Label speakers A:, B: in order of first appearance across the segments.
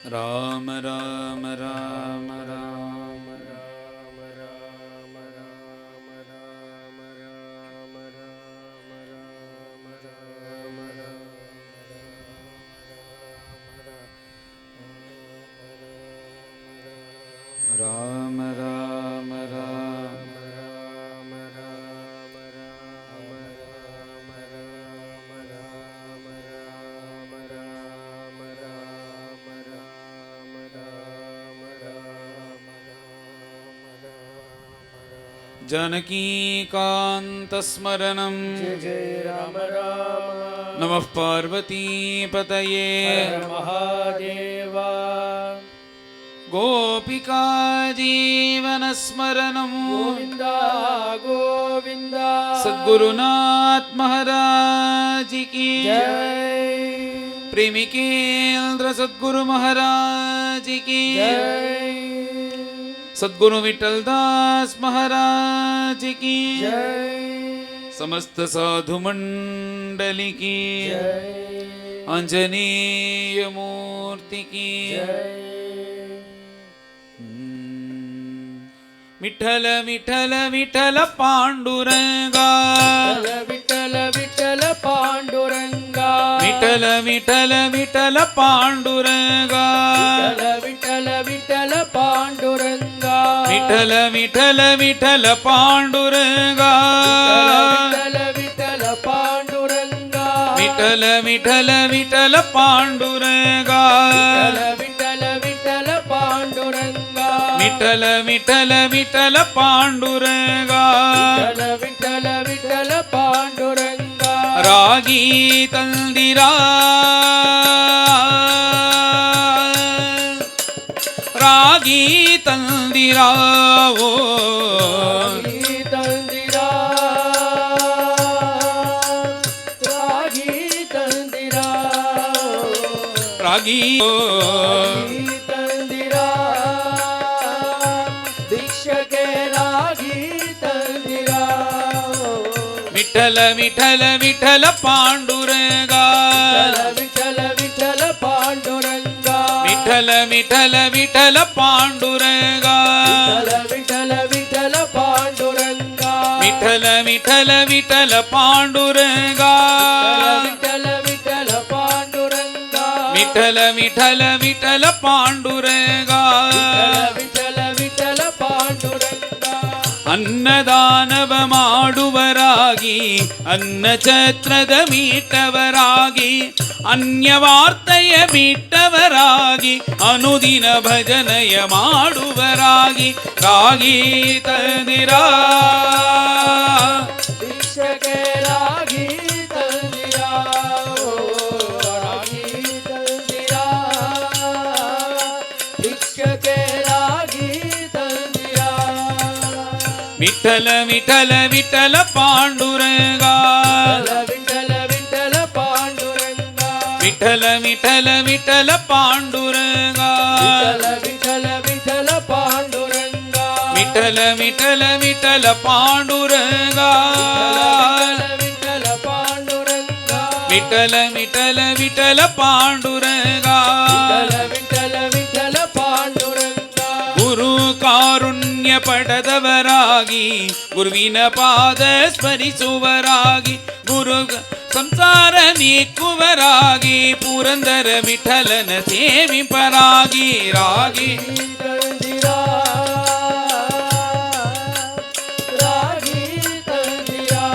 A: राम राम राम राम राम राम राम राम राम राम राम राम राम राम जानकीकान्तस्मरणं
B: जय जय राम राम।
A: नमः पार्वतीपतये
B: हर महादेवा।
A: गोपिका जीवनस्मरणं
B: गोविंदा गोविंदा।
A: सद्गुरुनाथ महाराज की
B: जय।
A: प्रेमिकेंद्र सद्गुरु महाराज की
B: जय।
A: सद्गुरु विठलदास महाराज की
B: जय।
A: समस्त साधु मंडली की
B: जय।
A: आंजनेय मूर्ति की
B: जय।
A: विठल विठल विठल पांडुरंगा
B: विठल विठल पांडुरंगा।
A: विठल विठल विठल पांडुरंगा
B: विठल विठल पांडुरंगा।
A: विठल विठल विठल पांडुरंगा
B: विठल विठल पांडुरंगा।
A: विठल विठल विठल पांडुरंगा
B: विठल विठल पांडुरंगा।
A: विठल विठल विठल पांडुरंगा
B: विठल विठल पांडुरंगा।
A: रागी तंदिरा रागी तंदिरा ओ
B: तंदिरा रागी तंदिरा
A: रागी
B: तंदिरा भिक्षके रागी तंदिरा।
A: विठल विठल विठल पांडुरंगा
B: विठल विठल पांडुरंगा।
A: विठल विठल विठल पांडुरंगा
B: विठल विठल पांडुरंगा।
A: विठल विठल विठल पांडुरंगा
B: विठल विठल पांडुरंगा।
A: विठल विठल विठल पांडुरंगा
B: विठल विठल पांडुरंगा।
A: ಅನ್ನದಾನವ ಮಾಡುವರಾಗಿ ಅನ್ನಛತ್ರದ ಮೀಟವರಾಗಿ ಅನ್ಯವಾರ್ತೆಯ ಬಿಟ್ಟವರಾಗಿ ಅನುದಿನ ಭಜನೆಯ ಮಾಡುವರಾಗಿ ರಾಗಿ ತಂದಿರಾ
B: ಭಿಕ್ಷಕೆ ರಾಗಿ ತಂದಿರಾ ರಾಗಿ ತಂದಿರಾ ಭಿಕ್ಷಕೆ ರಾಗಿ ತಂದಿರಾ।
A: ವಿಠಲ ವಿಠಲ ವಿಠಲ ಪಾಂಡುರಂಗ
B: ವಿಠಲ ವಿಠಲ ಪಾಂಡುರಂಗ।
A: ವಿಠಲ ವಿಠಲ ವಿಠಲ ಪಾಂಡುರಂಗ
B: ವಿಠಲ ವಿಠಲ ಪಾಂಡುರಂಗ।
A: ವಿಠಲ ವಿಠಲ ವಿಠಲ ಪಾಂಡುರಂಗ
B: ವಿಠಲ ಪಾಂಡುರಂಗ।
A: ವಿಠಲ ವಿಠಲ ವಿಠಲ ಪಾಂಡುರಂಗ
B: ವಿಠಲ ವಿಠಲ ಪಾಂಡುರಂಗ।
A: ಗುರು ಕಾರುಣ್ಯ ಪಡೆದವರಾಗಿ ಗುರುವಿನ ಪಾದ ಸ್ಮರಿಸುವರಾಗಿ ಗುರು ಸಂಸಾರ ನೀಕ್ಕುವರಾಗಿ ಪುರಂದರ ವಿಠಲನ ಸೇವಿಪರಾಗಿ ರಾಗಿ
B: ತಂದಿರಾ ರಾಗಿ ತಂದಿರಾ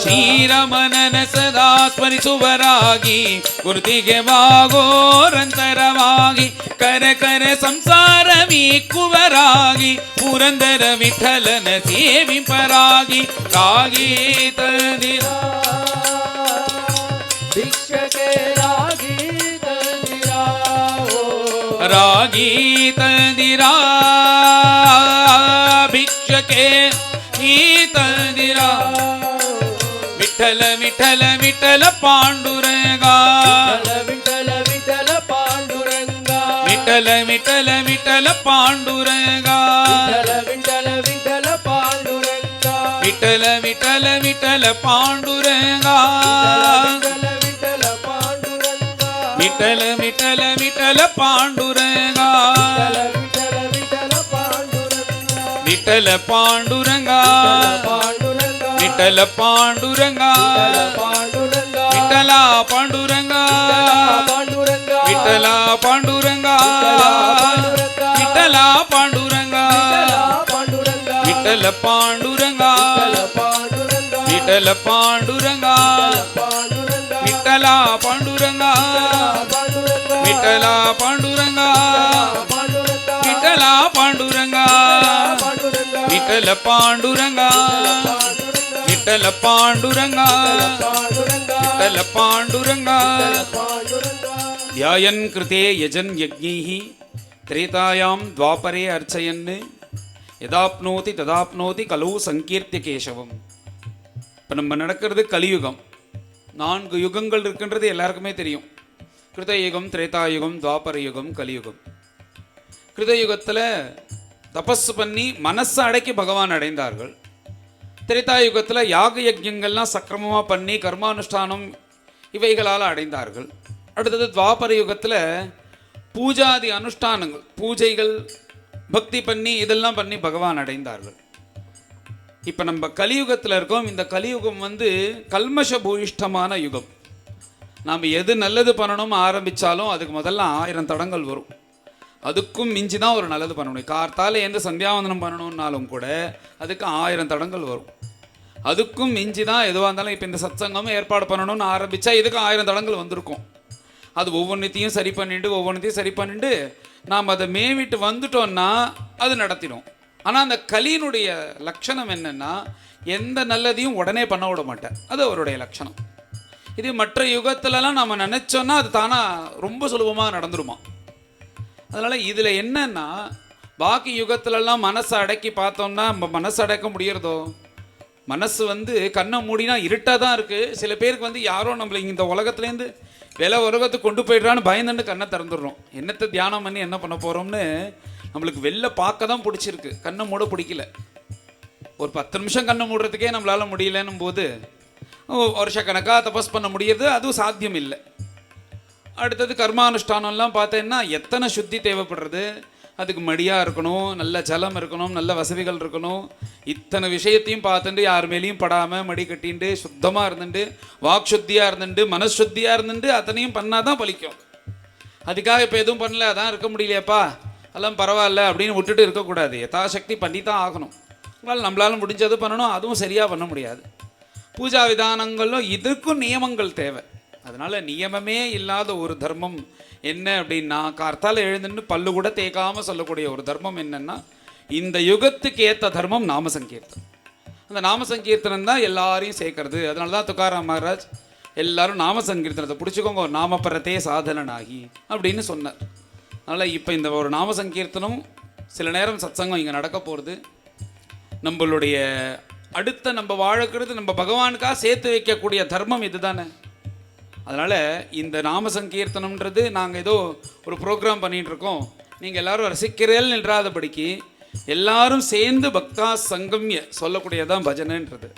A: ಶ್ರೀರಮಣನ ಸದಾ ಸ್ಮರಿಸುವರಾಗಿ ಗುರುತಿಗೆ ವಾಗೋರಂತರವಾಗಿ ಕರ ಕರ ಸಂಸಾರ ಮೀಕ್ಕುವರಾಗಿ ಪುರಂದರ ವಿಠಲನ ಸೇವಿಪರಾಗಿ ರಾಗಿ ತಂದಿರಾ
B: ಭಿಕ್ಷಕೆ ರಾಗಿ ತಂದಿರಾ
A: ರಾಗಿ ತಂದಿರಾ ಭಿಕ್ಷಕೆ ಈ ತಂದಿರಾ ವಿಠಲ ವಿಠಲ ವಿಠಲ ಪಾಂಡುರಂಗ
B: ವಿಠಲ ವಿಠಲ ಪಾಂಡುರಂಗ।
A: ವಿಠಲ ವಿಠಲ ವಿಠಲ ಪಾಂಡುರಂಗ
B: ವಿಠಲ ವಿಠಲ ಪಾಂಡುರಂಗ।
A: ವಿಠಲ ವಿಠಲ ವಿಠಲ ಪಾಂಡುರಂಗ விட்டல விட்டல விட்டல பாண்டுரங்கா
B: விட்டல பாண்டுரங்கா
A: விட்டல பாண்டுரங்கா
B: பாண்டுரங்கா
A: விட்டலா பாண்டுரங்கா விட்டலா பாண்டுரங்கா விட்டலா பாண்டுரங்கா விட்டல பாண்டுரங்கா விட்டல பாண்டுரங்கா விட்டலா பாண்டுரங்கா விட்டலா பாண்டுரங்கா விட்டலா பாண்டுரங்கா விட்டல பாண்டுரங்கா விட்டல பாண்டுரங்கா விட்டல பாண்டுரங்கா தியாயன் கிருதே யஜன் யஜ்ஞைஹி திரேதாயாம் துவாபரே அர்ச்சயன் யதாப்னோதி ததாப்னோதி கலௌ சங்கீர்த்திய கேசவம். இப்போ நம்ம நடக்கிறது கலியுகம். 4 யுகங்கள் இருக்கின்றது எல்லாருக்குமே தெரியும். கிருதயுகம், திரேதாயுகம், துவாபர யுகம், கலியுகம். கிருதயுகத்தில் தபஸ் பண்ணி மனசை அடக்கி பகவான் அடைந்தார்கள். திரேதாயுகத்தில் யாக யஜ்யங்கள்லாம் சக்கிரமமாக பண்ணி கர்மானுஷ்டானம் இவைகளால் அடைந்தார்கள். அடுத்தது துவாபர யுகத்தில் பூஜாதி அனுஷ்டானங்கள், பூஜைகள், பக்தி பண்ணி இதெல்லாம் பண்ணி பகவான் அடைந்தார்கள். இப்போ நம்ம கலியுகத்தில் இருக்கோம். இந்த கலியுகம் கல்மஷ பூயிஷ்டமான யுகம். நாம் எது நல்லது பண்ணணும் ஆரம்பித்தாலும் அதுக்கு முதல்ல 1000 தடங்கள் வரும். அதுக்கும் மிஞ்சி தான் ஒரு நல்லது பண்ணணும். கார்த்தால எந்த சந்தியாவந்தனம் பண்ணணும்னாலும் கூட அதுக்கு 1000 தடங்கள் வரும். அதுக்கும் மிஞ்சி தான் எதுவாக இருந்தாலும் இப்போ இந்த சத்சங்கம் ஏற்பாடு பண்ணணும்னு ஆரம்பித்தா இதுக்கு 1000 தடங்கள் வந்திருக்கும். அது ஒவ்வொன்றத்தையும் சரி பண்ணிட்டு நாம் அதை மேவிட்டு வந்துட்டோம்னா அது நடத்திடும். ஆனால் அந்த கலியினுடைய லட்சணம் என்னென்னா எந்த நல்லதையும் உடனே பண்ண விட மாட்டேன். அது அவருடைய லட்சணம். இது மற்ற யுகத்துலலாம் நம்ம நினச்சோன்னா அது தானாக ரொம்ப சுலபமாக நடந்துருமா. அதனால் இதில் என்னன்னா பாக்கி யுகத்துலலாம் மனசை அடக்கி பார்த்தோம்னா நம்ம மனசை அடக்க முடியறதோ? மனசு கண்ணை மூடினா இருட்டாக தான் இருக்குது. சில பேருக்கு யாரோ நம்மளை இந்த உலகத்துலேருந்து உலகத்துக்கு கொண்டு போய்ட்றான்னு பயந்துட்டு கண்ணை திறந்துடுறோம். என்னத்தை தியானம் பண்ணி என்ன பண்ண போகிறோம்னு நம்மளுக்கு வெளில பார்க்க தான் பிடிச்சிருக்கு, கண்ணை மூட பிடிக்கல. ஒரு 10 நிமிஷம் கண்ணை மூடுறதுக்கே நம்மளால் முடியலன்னும் போது வருஷக்கணக்காக தபஸ் பண்ண முடியறது அதுவும் சாத்தியம் இல்லை. அடுத்தது கர்மானுஷ்டானம்லாம் பார்த்தேன்னா எத்தனை சுத்தி தேவைப்படுறது. அதுக்கு மடியாக இருக்கணும், நல்ல ஜலம் இருக்கணும், நல்ல வசதிகள் இருக்கணும். இத்தனை விஷயத்தையும் பார்த்துட்டு யார் மேலேயும் படாமல் மடி கட்டின்ட்டு சுத்தமாக இருந்துட்டு வாக் சுத்தியாக இருந்துட்டு மனசுத்தியாக இருந்துட்டு அத்தனையும் பண்ணால் தான் பலிக்கும். அதுக்காக இப்போ எதுவும் பண்ணல, அதான் இருக்க முடியலையாப்பா, எல்லாம் பரவாயில்ல அப்படின்னு விட்டுட்டு இருக்கக்கூடாது. யதாசக்தி பண்ணி தான் ஆகணும். நம்மளால் முடிஞ்சது பண்ணணும். அதுவும் சரியாக பண்ண முடியாது. பூஜா விதானங்களும் இதுக்கும் நியமங்கள் தேவை. அதனால் நியமமே இல்லாத ஒரு தர்மம் என்ன அப்படின்னா, கார்த்தால எழுந்துன்னு பல்லு கூட தேய்க்காமல் சொல்லக்கூடிய ஒரு தர்மம் என்னென்னா, இந்த யுகத்துக்கு ஏற்ற தர்மம் நாம சங்கீர்த்தனம். அந்த நாம சங்கீர்த்தனம் தான் எல்லாரையும் சேர்க்கறது. அதனால தான் துக்காராம் மகாராஜ் எல்லாரும் நாம சங்கீர்த்தனத்தை பிடிச்சிக்கோங்க, நாமப்பரத்தே சாதனனாகி அப்படின்னு சொன்னார். அதனால் இப்போ இந்த ஒரு நாம சங்கீர்த்தனம் சில நேரம் சத்சங்கம் இங்கே நடக்க போகிறது. நம்மளுடைய அடுத்த நம்ம வாழக்கிறது நம்ம பகவானுக்காக சேர்த்து வைக்கக்கூடிய தர்மம் இது தானே. அதனால் இந்த நாம சங்கீர்த்தனம்ன்றது நாங்கள் ஏதோ ஒரு ப்ரோக்ராம் பண்ணிகிட்டு இருக்கோம், நீங்கள் எல்லோரும் ரசிக்கிறேல் நின்றாதபடிக்கு எல்லாரும் சேர்ந்து பக்தா சங்கம்ய சொல்லக்கூடியதான் பஜனைன்றது.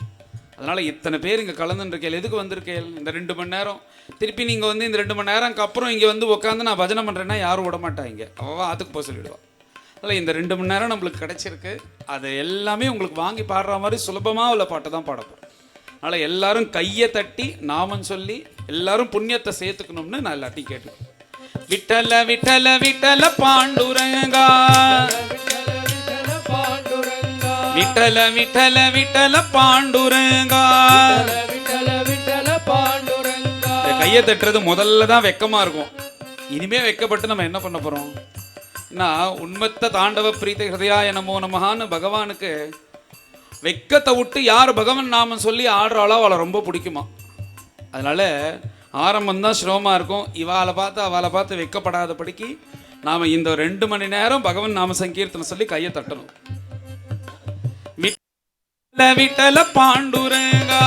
A: அதனால் இத்தனை பேர் இங்கே கலந்துருக்கேன். எதுக்கு வந்திருக்கேன்? இந்த 2 மணி நேரம் திருப்பி நீங்கள் இந்த 2 மணி நேரம்க்கு அப்புறம் இங்கே உட்காந்து நான் பஜனை பண்ணுறேன்னா யாரும் விட மாட்டாங்க, அவள் அதுக்கு போக சொல்லிவிடுவாள். அதனால் இந்த 2 மணி நேரம் நம்மளுக்கு கிடச்சிருக்கு. அது எல்லாமே உங்களுக்கு வாங்கி பாடுற மாதிரி சுலபமாக உள்ள பாட்டை தான் பாடப்போம். அதனால் எல்லாரும் கையை தட்டி நாமம் சொல்லி எல்லாரும் புண்ணியத்தை சேர்த்துக்கணும்னு நான் எல்லாத்தையும் கேட்டுக்கேன். விட்டல விட்டல விட்டல பாண்டுரங்கா, விட்டல விட்டல விட்டல பாண்டுரங்கா. கையை தட்டுறது முதல்ல தான் வெக்கமாக இருக்கும். இனிமே வெக்கப்பட்டு நம்ம என்ன பண்ண போகிறோம்? நான் உண்மத்த தாண்டவ பிரீத ஹிருதயாய நமோ நமஹான்னு பகவானுக்கு வெக்கத்தை விட்டு யார் பகவான் நாமம் சொல்லி ஆடுறாளோ அவளை ரொம்ப பிடிக்குமா. அதனால் ஆரம்பம் தான் சிரமமாக இருக்கும். அவளை பார்த்து வெக்கப்படாதபடிக்கு நாம் இந்த 2 மணி நேரம் பகவான் நாம சங்கீர்த்தனம் சொல்லி கையை தட்டணும். விட்டல விட்டல பாண்டுரங்கா,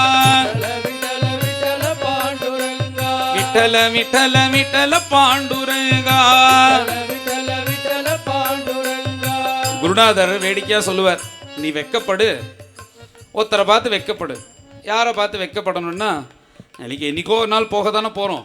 A: விட்டல விட்டல விட்டல பாண்டுரங்கா. குருநாதர் வேடிக்கையா சொல்லுவார், நீ வெக்கப்படு, ஒருத்தரை பார்த்து வெக்கப்படு. யாரை பார்த்து வெக்கப்படணும்னா, நாளைக்கு என்னைக்கோ ஒரு நாள் போக தானே போகிறோம்,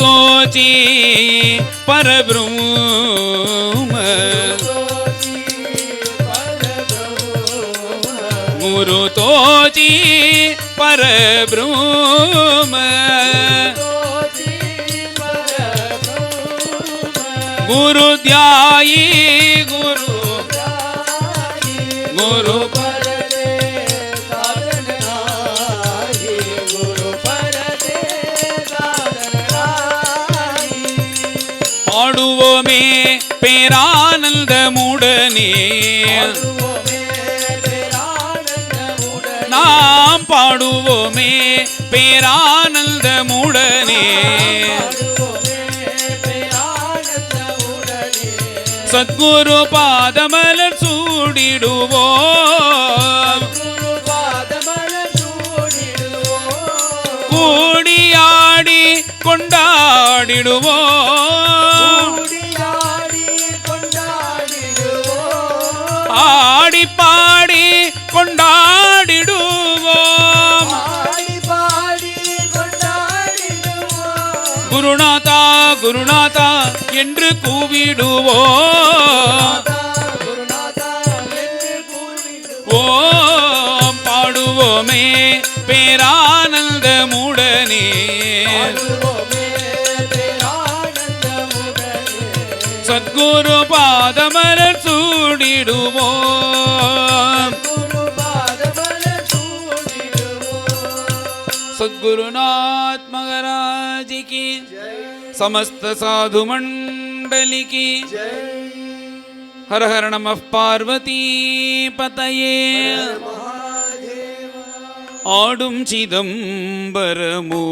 A: தோச்சி பரபிரம்ம குரு தோச்சி பரபிரம்ம குரு தியாயி குரு குரு பாடுவோமே பேரானந்தமுடனே நாம் பாடுவோமே பேரானந்தமுடனே சத்குரு பாதமலர் சூடிடுவோம் கூடியாடி கொண்டாடிடுவோம் ஆடி பாடி கொண்டாடிடுவோம் குருநாதா குருநாதா என்று கூவிடுவோம் ஓம் பாடுவோமே பேரானந்தமுடனே சத்குரு பாதமலர் சூடிடுவோம் सद्गुरुनाथ महाराज की समस्त साधु मंडली की हर हर नमः पार्वती पतये ஆடும் சிதம்பரமோ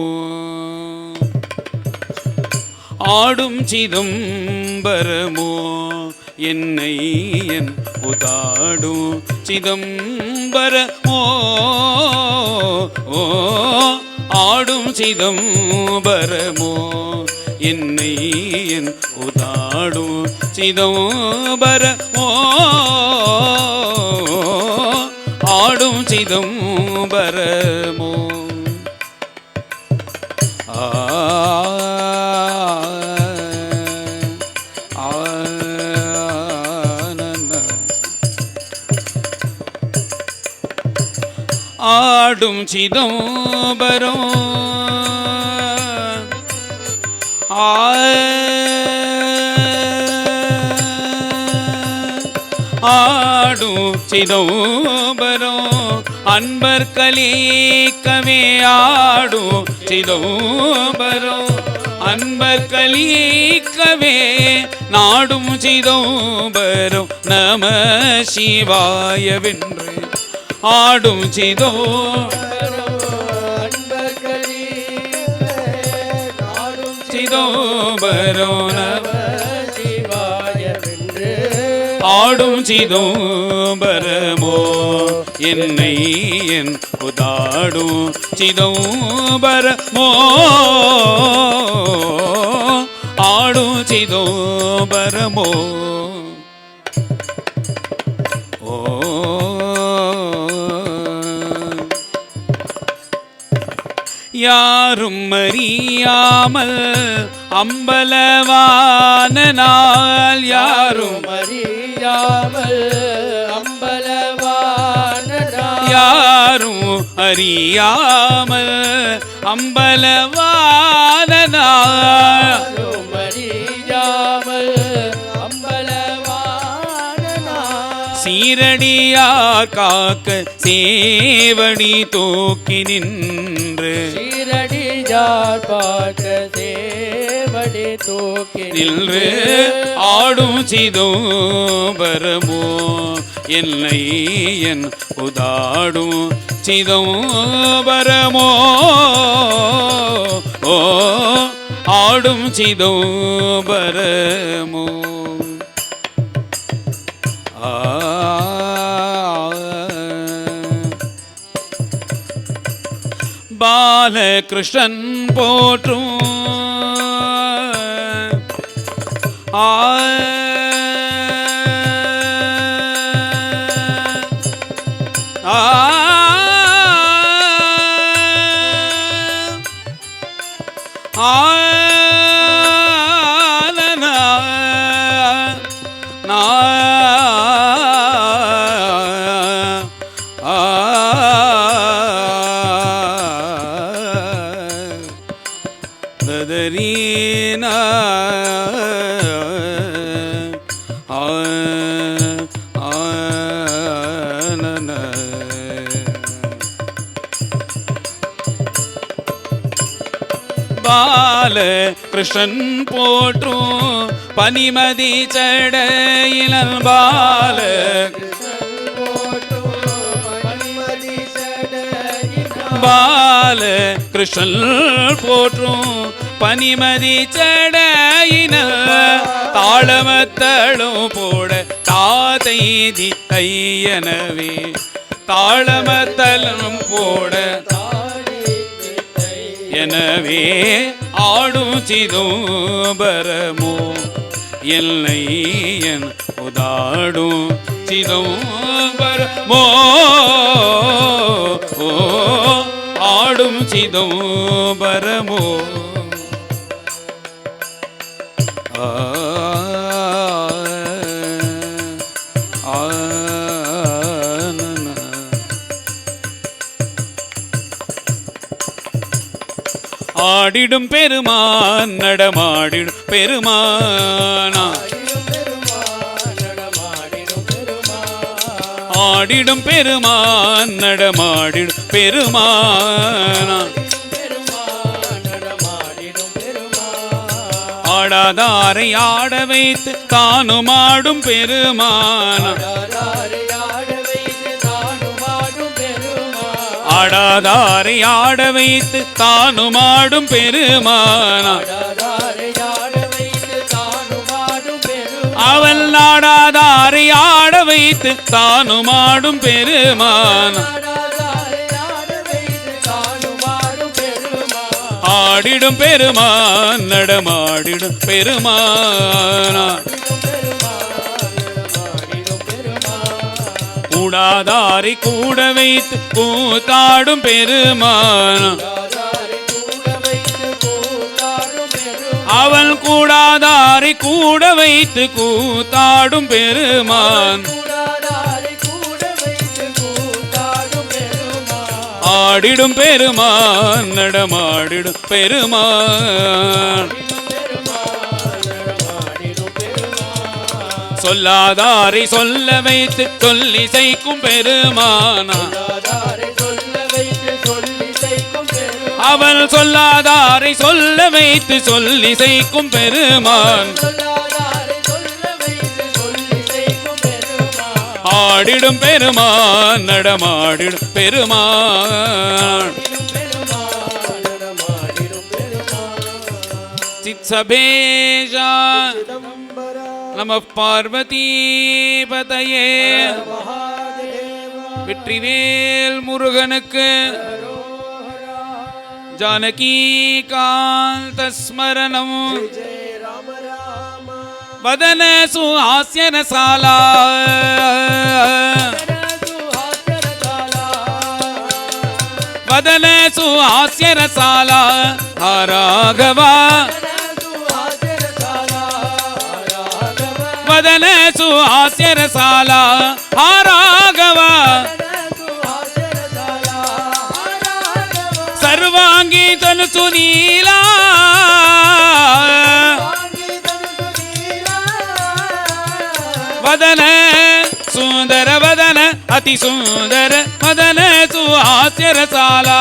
A: ஆடும் சிதம்பரமோ என்னை என் உதாடும் சிதம்பரமோ ஆடும் சிதம்பரமோ என்னை என் உதாடும் சிதம்பரமோ ஆடும் சிதம்பரமோ ஆடும் சிதம்பரம் ஆடும் சிதம்பரம் அன்பர் கலிக்கவே ஆடும் சிதம்பரம் அன்பர் கலிக்கவே நாடும் சிதம்பரம் நம சிவாயவென்று ஆடும் சிதம்பரம் சிதம்பரம் நம சிவாயவென்று ஆடும் சிதம்பரமோ என்னை என் உதாடும் சிதம்பரமோ ஆடும் சிதம்பரமோ ஓ யாரும் அறியாமல் அம்பலவான நாள் யாரும் அறியாமல் அம்பலவான நாள் யாரும் அறியாமல் அம்பலவான நாள் அறியாமல் அம்பலவான நாள் சீரடியார் காக்க சேவடி தூக்கி நின்று சீரடியார் பார்க்க சேவடி தூக்கி நின்று ஆடும் சிதம்பரமோ என்னை என் உதாடும் சிதம்பரமோ ஓ ஆடும் சிதம்பரமோ பாலகிருஷ்ணன் போற்றும் ஆ நா ததரீனா பால கிருஷ்ணன் போற்றும் பனிமதி சடையினல் பால பால கிருஷ்ணன் போற்றும் பனிமதி சடையினல் தாளமத்தளும் போட தாதை தித்தையனவே தாளமத்தலும் போட எனவே ஆடும் சிதம்பரமோ எல்லை என் உதாடும் சிதம்பரமோ ஆடும் சிதம்பரமோ ஆடிடும் பெருமான் நடமாடிடும் பெருமானா ஆடிடும் பெருமான் நடமாடிடும் பெருமானா ஆடாதாரை ஆட வைத்து தானும் ஆடும் பெருமானா ஆடாதாரை ஆட வைத்து தானும் ஆடும் பெருமானா அவள் நாடாதாரை ஆட வைத்து தானும் ஆடும் பெருமானா ஆடிடும் பெருமான் நடமாடிடும் பெருமானா கூடாதாரை கூட வைத்து கூத்தாடும் பெருமானா அவன் கூடாதாரை கூட வைத்து கூத்தாடும் பெருமான் ஆடிடும் பெருமான் நடமாடிடும் பெருமான் சொல்லாதாரை சொல்ல வைத்து சொல்லி செய்க்கும் பெருமானா அவன் சொல்லாதாரை சொல்ல வைத்து சொல்லி செய்க்கும் பெருமான் ஆடிடும் பெருமான் நடமாடிடும் பெருமான் சித்சபேஷா நம பார்வதி பதயே வெற்றிவேல் முருகனுக்கு ஜானகி காந்த ஸ்மரணம் வதன சுஹாஸ்ய ரசாலா வதன சுஹாஸ்ய ரசாலா ராகவா வதன சுஹாஸ்ய ரசாலா ராகவா सर्वांगी तन सुनीला वदन सुंदर वदन अति सुंदर वदन सुहास्य रसाला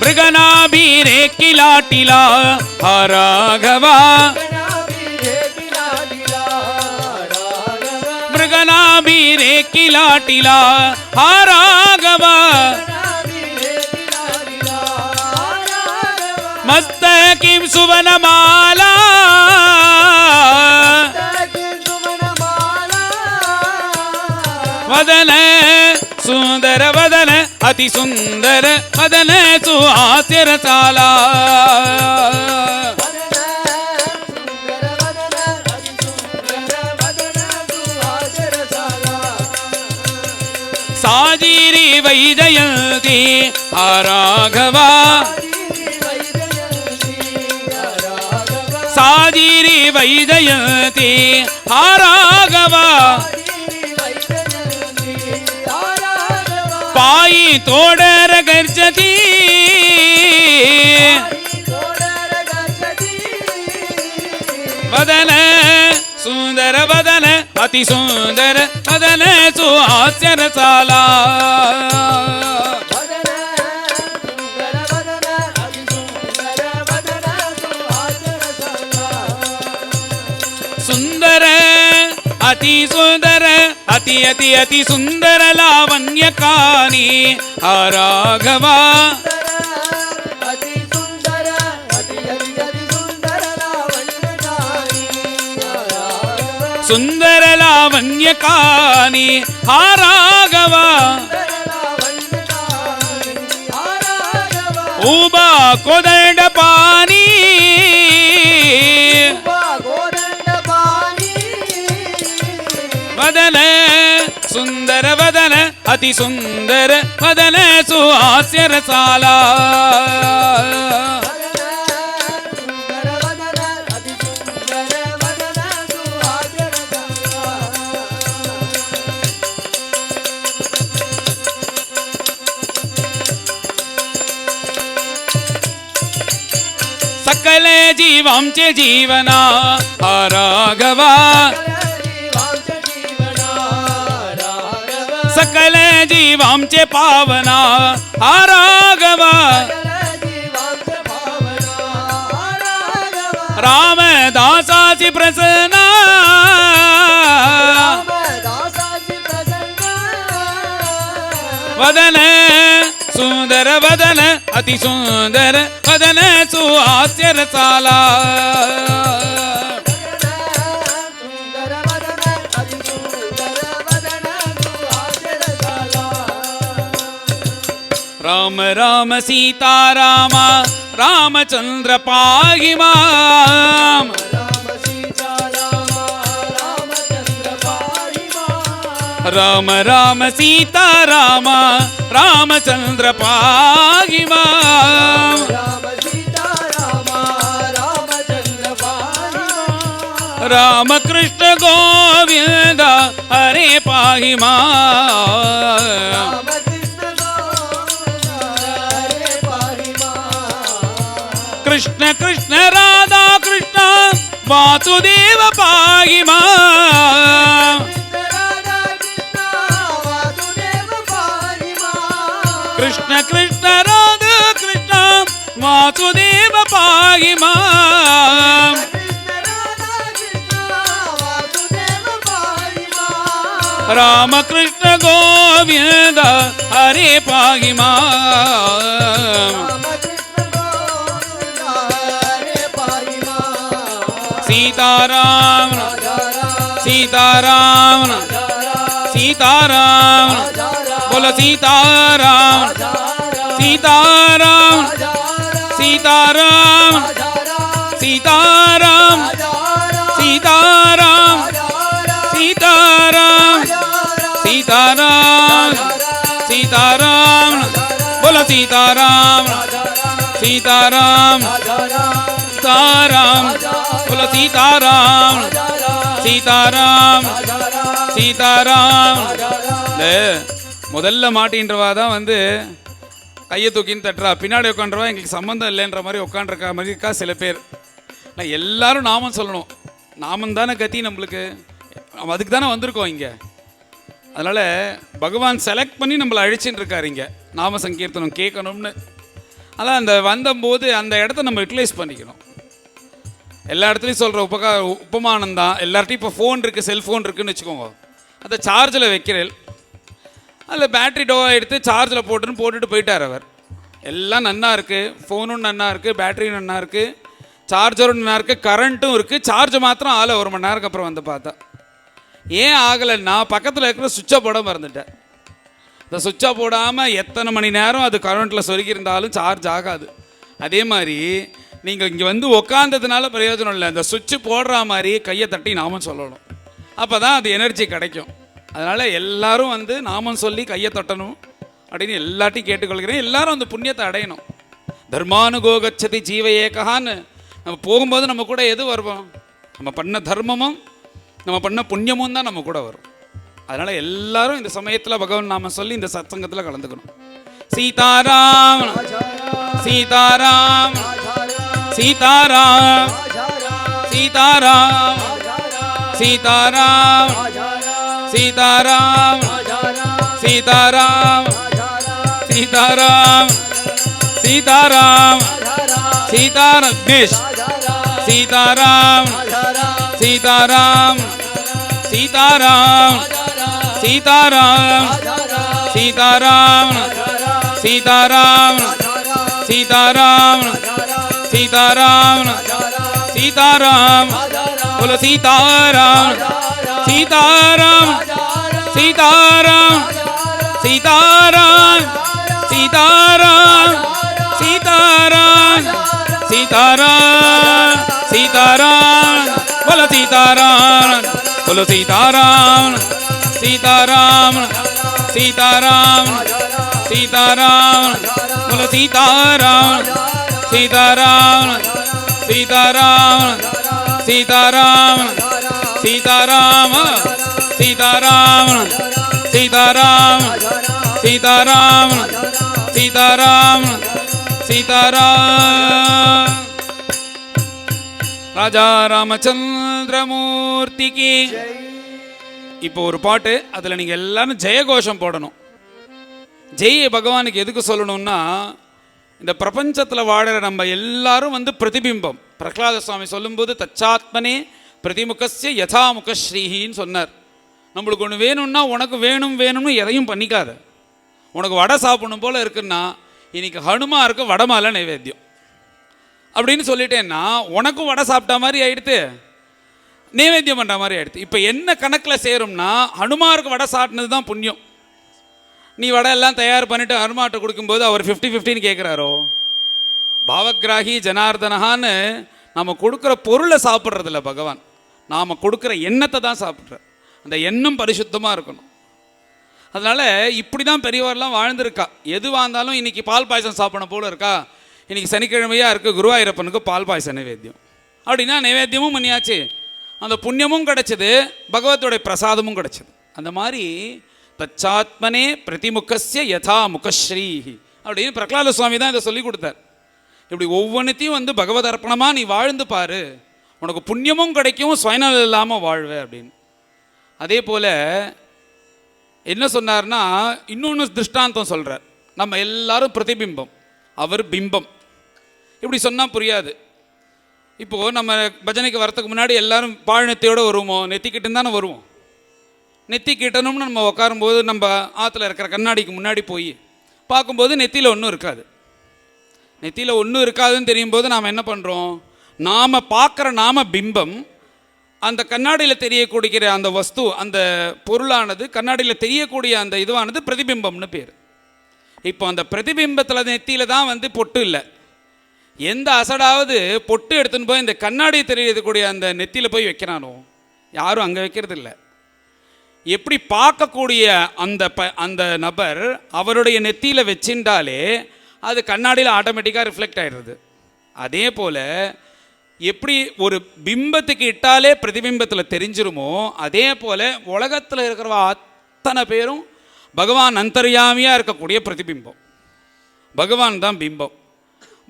A: मृगनाभीरे किलाटिला राघवा मृगनाभीरे किलाटिला राघवा मस्तकीं सुवनमाला वदन सुंदर वदन अति सुंदर वदन सुहास्य रसाला சாஜிரி வைஜயந்தி ஆராகவா சாஜிரி வைஜயந்தி ஆராகவா பாயி தோடர கர்ஜதி வதன சுந்தர வதன அதி சுந்தர வதன சுஹாஸ்ய ரசாலா சுந்தர அதி சுந்தர அதி அதி அதி சுந்தர லாவண்ய காணி ஆராகவா சுந்தர லாவண்ய காணி ஆராகவா ஊபா கோதண்ட பாணி வதன சுந்தர வதன அதி சுந்தர வதன சுஹாஸ்ய ரசாலா सकल जीवांचे जीवना राघवा सकल जीवांचे पावना राघवा रामदासाची प्रसन्ना वदन सुंदर वदन अति सुंदर वदन सुहास्य रसाला राम राम सीता राम रामचंद्र पाहि माम राम राम सीता राम रामचंद्र पाहि माम राम कृष्ण गोविंद हरे पाहि माम कृष्ण कृष्ण राधा कृष्ण वासुदेव पाहि माम कृष्ण कृष्ण राधा कृष्ण वासुदेव पाहि माम राम कृष्ण गोविंद हरे पाहि माम सीताराम सीताराम सीताराम बोलो सीताराम सीताराम सीताराम सीताराम सीताराम सीताराम सीताराम सीताराम बोलो सीताराम सीताराम सीताराम बोलो सीताराम सीताराम सीताराम முதல்ல மாட்டின்றவா தான் வந்து கையை தூக்கின்னு தட்டுறா, பின்னாடி உட்காந்துருவா எங்களுக்கு சம்மந்தம் இல்லைன்ற மாதிரி உட்காந்துருக்கா மாதிரி இருக்கா சில பேர். நான் எல்லாரும் நாமம் சொல்லணும், நாமம் தானே கத்தி நம்மளுக்கு, நம்ம அதுக்கு தானே வந்திருக்கோம் இங்கே. அதனால் பகவான் செலக்ட் பண்ணி நம்மளை அழிச்சுட்டு இருக்காரு இங்கே நாம சங்கீர்த்தனம் கேட்கணும்னு. அதான் அந்த வந்தபோது அந்த இடத்த நம்ம யூட்டிலைஸ் பண்ணிக்கணும். எல்லா இடத்துலையும் சொல்கிற உபமானம் தான். எல்லார்ட்டையும் இப்போ ஃபோன் இருக்குது, செல்ஃபோன் இருக்குதுன்னு வச்சுக்கோங்க. அதை சார்ஜில் வைக்கிறேன், அதில் பேட்ரி டோவாக எடுத்து சார்ஜில் போட்டுட்டு போயிட்டார் அவர். எல்லாம் நன்னா இருக்குது, ஃபோனும் நன்னா இருக்குது, பேட்டரியும் நன்னா இருக்குது, சார்ஜரும் நன்னா இருக்குது, கரண்ட்டும் இருக்குது. சார்ஜ் மாத்திரம் ஆலை 1 மணி நேரத்துக்கு அப்புறம் வந்து பார்த்தா ஏன் ஆகலைன்னா பக்கத்தில் இருக்கிற சுவிட்சை போட மறந்துட்டேன். இந்த சுவிட்சை போடாமல் எத்தனை மணி நேரம் அது கரண்ட்டில் சொருகி இருந்தாலும் சார்ஜ் ஆகாது. அதே மாதிரி நீங்கள் இங்கே வந்து உக்காந்ததுனால பிரயோஜனம் இல்லை, அந்த சுவிட்சு போடுற மாதிரி கையை தட்டி நாம சொல்லணும். அப்போ தான் அது எனர்ஜி கிடைக்கும். அதனால் எல்லாரும் வந்து நாமம் சொல்லி கையை தட்டணும் அப்படின்னு எல்லாத்தையும் கேட்டுக்கொள்கிறேன். எல்லாரும் அந்த புண்ணியத்தை அடையணும். தர்மானுகோகச்சதி ஜீவ ஏகான்னு நம்ம போகும்போது நம்ம கூட எது வருவோம்? நம்ம பண்ண தர்மமும் நம்ம பண்ண புண்ணியமும் தான் நம்ம கூட வரும். அதனால் எல்லாரும் இந்த சமயத்தில் பகவான் நாம சொல்லி இந்த சத்சங்கத்தில் கலந்துக்கணும். சீதாராம் சீதாராம் சீதாராம் சீதாராம் சீதாராம் சீதாராம் சீதாராம் சீதாராம் சீதாராம் சீதாரக்னேஷ் சீதாராம் சீதாராம் சீதாராம் சீதாராம் சீதாராம் சீதாராம் சீதாராம் சீதாராம் சீதாராம் बोलो சீதாராம் சீதாராம் சீதாராம் சீதாராம் சீதாராம் சீதாராம் சீதாராம் சீதாராம் बोलो சீதாராம் बोलो சீதாராம் சீதாராம் சீதாராம் சீதாராம் बोलो சீதாராம் சீதாராம் சீதாராம் சீதாராம் சீதாராம் சீதாராம் சீதாராம் சீதாராம் சீதாராம் சீதாராம் ராஜா ராமச்சந்திரமூர்த்திக்கு. இப்போ ஒரு பாட்டு, அதில் நீங்கள் எல்லாரும் ஜெயகோஷம் போடணும். ஜெய பகவானுக்கு எதுக்கு சொல்லணும்னா, இந்த பிரபஞ்சத்தில் வாழற நம்ம எல்லாரும் வந்து பிரதிபிம்பம். பிரகலாத சுவாமி சொல்லும்போது தச்சாத்மனே பிரதிமுகஸ்ய யதா முகஸ்ரீஹின்னு சொன்னார். நம்மளுக்கு ஒன்று வேணும்னா உனக்கு வேணும் வேணும்னு எதையும் பண்ணிக்காத. உனக்கு வடை சாப்பிடணும் போல் இருக்குன்னா இன்னைக்கு ஹனுமாருக்கு வடமாலை நைவேத்தியம் அப்படின்னு சொல்லிட்டேன்னா உனக்கும் வடை சாப்பிட்ட மாதிரி ஆயிடுத்து, நைவேத்தியம் பண்ணுற மாதிரி ஆயிடுது. இப்போ என்ன கணக்கில் சேரும்னா ஹனுமாருக்கு வடை சாப்பிட்னது தான் புண்ணியம். நீ வடை எல்லாம் தயார் பண்ணிவிட்டு ஹனுமார்ட்ட கொடுக்கும்போது அவர் 50-50 கேட்குறாரோ. பாவகிராகி ஜனார்தனஹான்னு நம்ம கொடுக்குற பொருளை சாப்பிட்றதில்ல பகவான், நாம் கொடுக்குற எண்ணத்தை தான் சாப்பிட்ற. அந்த எண்ணம் பரிசுத்தமாக இருக்கணும். அதனால் இப்படி தான் பெரியவரெலாம் வாழ்ந்துருக்கா. எதுவாக இருந்தாலும் இன்றைக்கி பால் பாயசம் சாப்பிடணும் போல இருக்கா, இன்றைக்கி சனிக்கிழமையாக இருக்குது குருவாயூரப்பனுக்கு பால் பாயசம் நைவேத்தியம் அப்படின்னா நைவேத்தியமும் பண்ணியாச்சு, அந்த புண்ணியமும் கிடச்சிது, பகவத்தோடைய பிரசாதமும் கிடச்சிது. அந்த மாதிரி தச்சாத்மனே பிரதிமுகஸ்ய யதா முகஸ்ரீ அப்படின்னு பிரகலாத சுவாமி தான் இதை சொல்லி கொடுத்தார். இப்படி ஒவ்வொன்றுத்தையும் வந்து பகவத் அர்ப்பணமாக நீ வாழ்ந்து பாரு, உனக்கு புண்ணியமும் கிடைக்கும், சுயநலம் இல்லாமல் வாழ்வே அப்படின்னு. அதே போல் என்ன சொன்னார்னா இன்னொன்று திருஷ்டாந்தம் சொல்கிறார். நம்ம எல்லாரும் பிரதிபிம்பம், அவர் பிம்பம். இப்படி சொன்னால் புரியாது. இப்போது நம்ம பஜனைக்கு வரத்துக்கு முன்னாடி எல்லாரும் பாழ்நெத்தியோடு வருவோமோ, நெத்திக்கிட்டு தானே வருவோம். நெத்தி கிட்டணும்னு நம்ம உட்காரும்போது நம்ம ஆற்றுல இருக்கிற கண்ணாடிக்கு முன்னாடி போய் பார்க்கும்போது நெத்தியில் ஒன்றும் இருக்காது. நெத்தியில் ஒன்றும் இருக்காதுன்னு தெரியும் போது நாம் என்ன பண்ணுறோம், நாம் பார்க்குற நாம பிம்பம், அந்த கண்ணாடியில் தெரியக்கூடிய அந்த வஸ்து, அந்த பொருளானது கண்ணாடியில் தெரியக்கூடிய அந்த இதுவானது பிரதிபிம்பம்னு பேர். இப்போ அந்த பிரதிபிம்பத்தில் நெத்தியில் தான் வந்து பொட்டு இல்லை. எந்த அசடாவது பொட்டு எடுத்துன்னு போய் இந்த கண்ணாடி தெரியக்கூடிய அந்த நெத்தியில் போய் வைக்கிறானோ, யாரும் அங்கே வைக்கிறது இல்லை. எப்படி பார்க்கக்கூடிய அந்த நபர் அவருடைய நெத்தியில் வச்சின்றாலே அது கண்ணாடியில் ஆட்டோமேட்டிக்காக ரிஃப்ளெக்ட் ஆகிடுறது. அதே போல் எப்படி ஒரு பிம்பத்துக்கு இட்டாலே பிரதிபிம்பத்தில் தெரிஞ்சிருமோ, அதே போல் உலகத்தில் இருக்கிற அத்தனை பேரும் பகவான் அந்தர்யாமியாக இருக்கக்கூடிய பிரதிபிம்பம். பகவான் தான் பிம்பம்.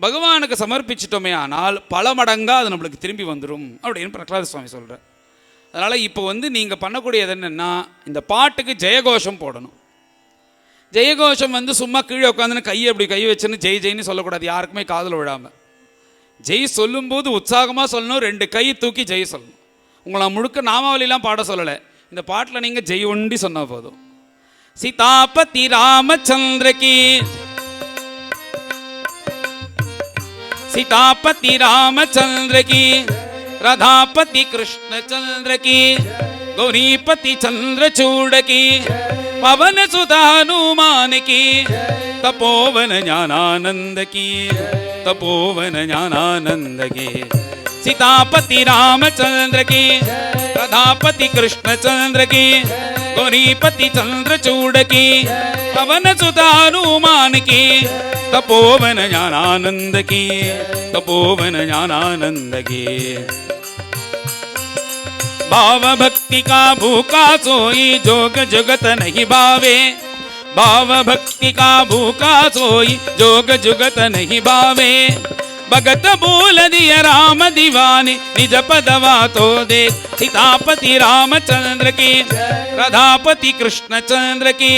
A: பகவானுக்கு சமர்ப்பிச்சிட்டோமே ஆனால் பல மடங்காக அது நம்மளுக்கு திரும்பி வந்துடும் அப்படின்னு பிரகலாத சுவாமி சொல்கிறார். அதனால் இப்போ வந்து நீங்கள் பண்ணக்கூடியது என்னென்னா, இந்த பாட்டுக்கு ஜெயகோஷம் போடணும். ஜெயகோஷம் வந்து சும்மா கீழே உட்காந்துன்னு கையை அப்படி கை வச்சுன்னு ஜெய் ஜெயின்னு சொல்லக்கூடாது, யாருக்குமே காதில் விழாமல். ஜெய் சொல்லும்போது உற்சாகமாக சொல்லணும், 2 கை தூக்கி ஜெய் சொல்லணும். உங்களை முழுக்க நாமாவளிலாம் பாட சொல்லலை, இந்த பாட்டில் நீங்கள் ஜெய் ஒண்டி சொன்னால் போதும். சீதாபதி ராமச்சந்திரகி, सीतापति रामचंद्र की, राधापति कृष्णचंद्र की, गौरीपति चंद्रचूड़ की, पवन सुत हनुमान की, तपोवन ज्ञानानंद की, तपोवन ज्ञानानंद की। सीतापति रामचंद्र की, राधापति कृष्णचंद्र की, गौरीपति चंद्रचूड़ की पवन सुत हनुमान की तपोवन ज्ञानानंद की तपोवन ज्ञानानंद की भाव भक्ति का भूखा सोई जोग जुगत नहीं भावे भाव भक्ति का भूखा सोई जोग जुगत नहीं भावे भगत बोल दिया राम दीवानी निज पदवा तो देख सीतापति रामचंद्र की राधापति कृष्ण चंद्र की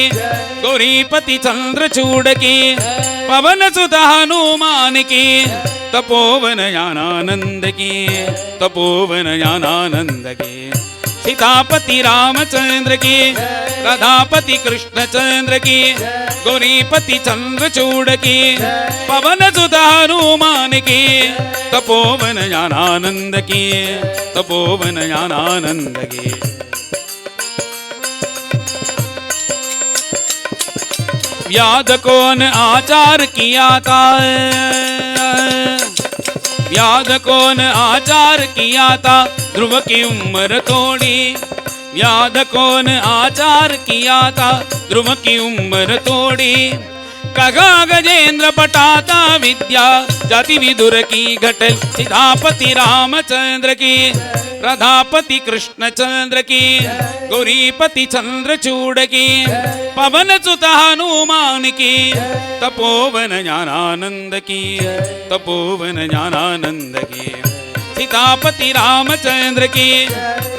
A: गौरीपति चंद्रचूड़ की पवन सुत हनुमान की तपोवन ज्ञानानंद की तपोवन ज्ञानानंद की सीतापति रामचंद्र की राधापति कृष्ण चंद्र की गौरीपति चंद्रचूड़ की पवन सुत हनुमान की तपोवन ज्ञानानंद की तपोवन ज्ञानानंद की व्याध कौन आचार किया था व्याध कौन आचार किया था ध्रुव की उम्र तोड़ी व्याध कौन आचार किया था ध्रुव की उम्र तोड़ी कगा गजेंद्र पटाता विद्या जाति विदुर की घटल सीतापति रामचंद्र की राधापति कृष्ण चंद्र की गौरीपति चंद्रचूड़ की पवन सुत हनुमान की तपोवन ज्ञानानंद की तपोवन ज्ञानानंद की सीतापति रामचंद्र की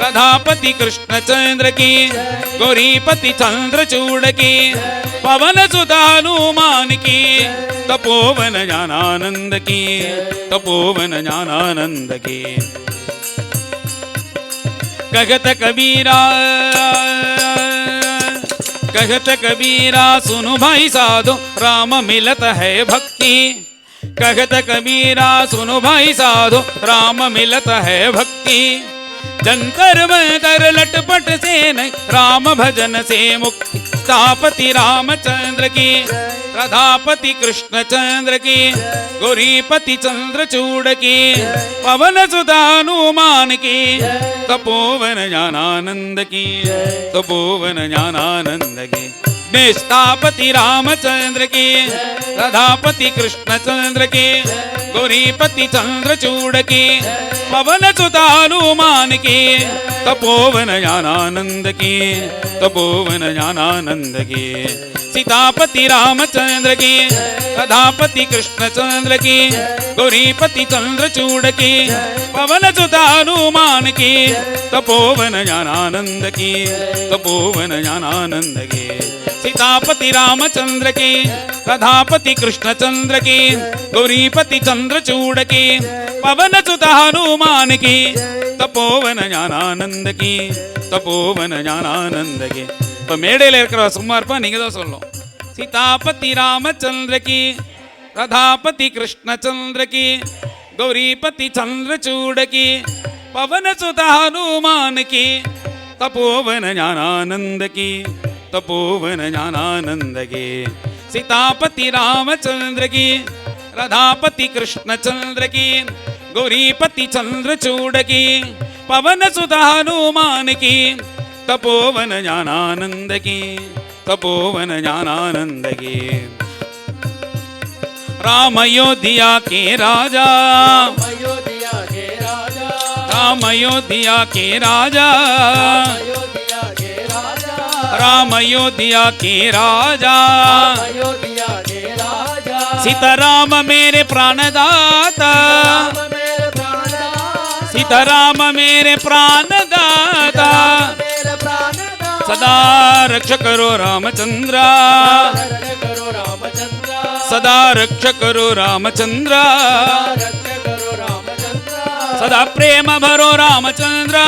A: राधापति कृष्ण चंद्र की गौरीपति चंद्रचूड़ की पवन सुत हनुमान की तपोवन ज्ञानानंद की तपोवन ज्ञानानंद की कहत कबीरा सुनु भाई साधो राम मिलत है भक्ति कहत कबीरा सुनो भाई साधो राम मिलत है भक्ति जंतर मंतर लटपट से नहीं राम भजन से मुक्ति सीतापति रामचंद्र की राधापति कृष्ण चंद्र की गौरीपति चंद्रचूड़ की पवन सुत हनुमान की तपोवन ज्ञानानंद की तपोवन ज्ञानानंद की सीतापति रामचंद्र की राधापति कृष्ण चंद्र की गौरीपति चंद्रचूड़ की पवन सुत हनुमान की तपोवन ज्ञानानंद की तपोवन ज्ञानानंद की सीतापति रामचंद्र की राधापति कृष्ण चंद्र की गौरीपति चंद्रचूड़ की पवन सुत हनुमान की तपोवन ज्ञानानंद की तपोवन ज्ञानानंद की सीतापति रामचंद्र की राधापति कृष्ण चंद्र की गौरीपति चंद्रचूड़ की पवन सुत हनुमान की तपोवन ज्ञानानंद की तपोवन ज्ञानानंद की இப்போ மேடையில் இருக்கிற சும்மா இருப்பா நீங்க தான் சொல்லணும் सीतापति रामचंद्र की राधापति कृष्ण चंद्र की गौरीपति चंद्रचूड़ की पवन सुत हनुमान की तपोवन ज्ञानानंद की तपोवन ज्ञानानंद की सीतापति रामचंद्र की राधापति कृष्ण चंद्र की गौरीपति चंद्रचूड़ की पवन सुत हनुमान की तपोवन ज्ञानानंद की तपोवन ज्ञानानंद की राम अयोध्या के राजा राम अयोध्या के राजा राम अयोध्या के राजा सीताराम मेरे प्राणदाता सीताराम मेरे प्राणदाता सदा रक्ष करो रामचंद्र सदा रक्ष करो रामचंद्र सदा प्रेम भरो रामचंद्र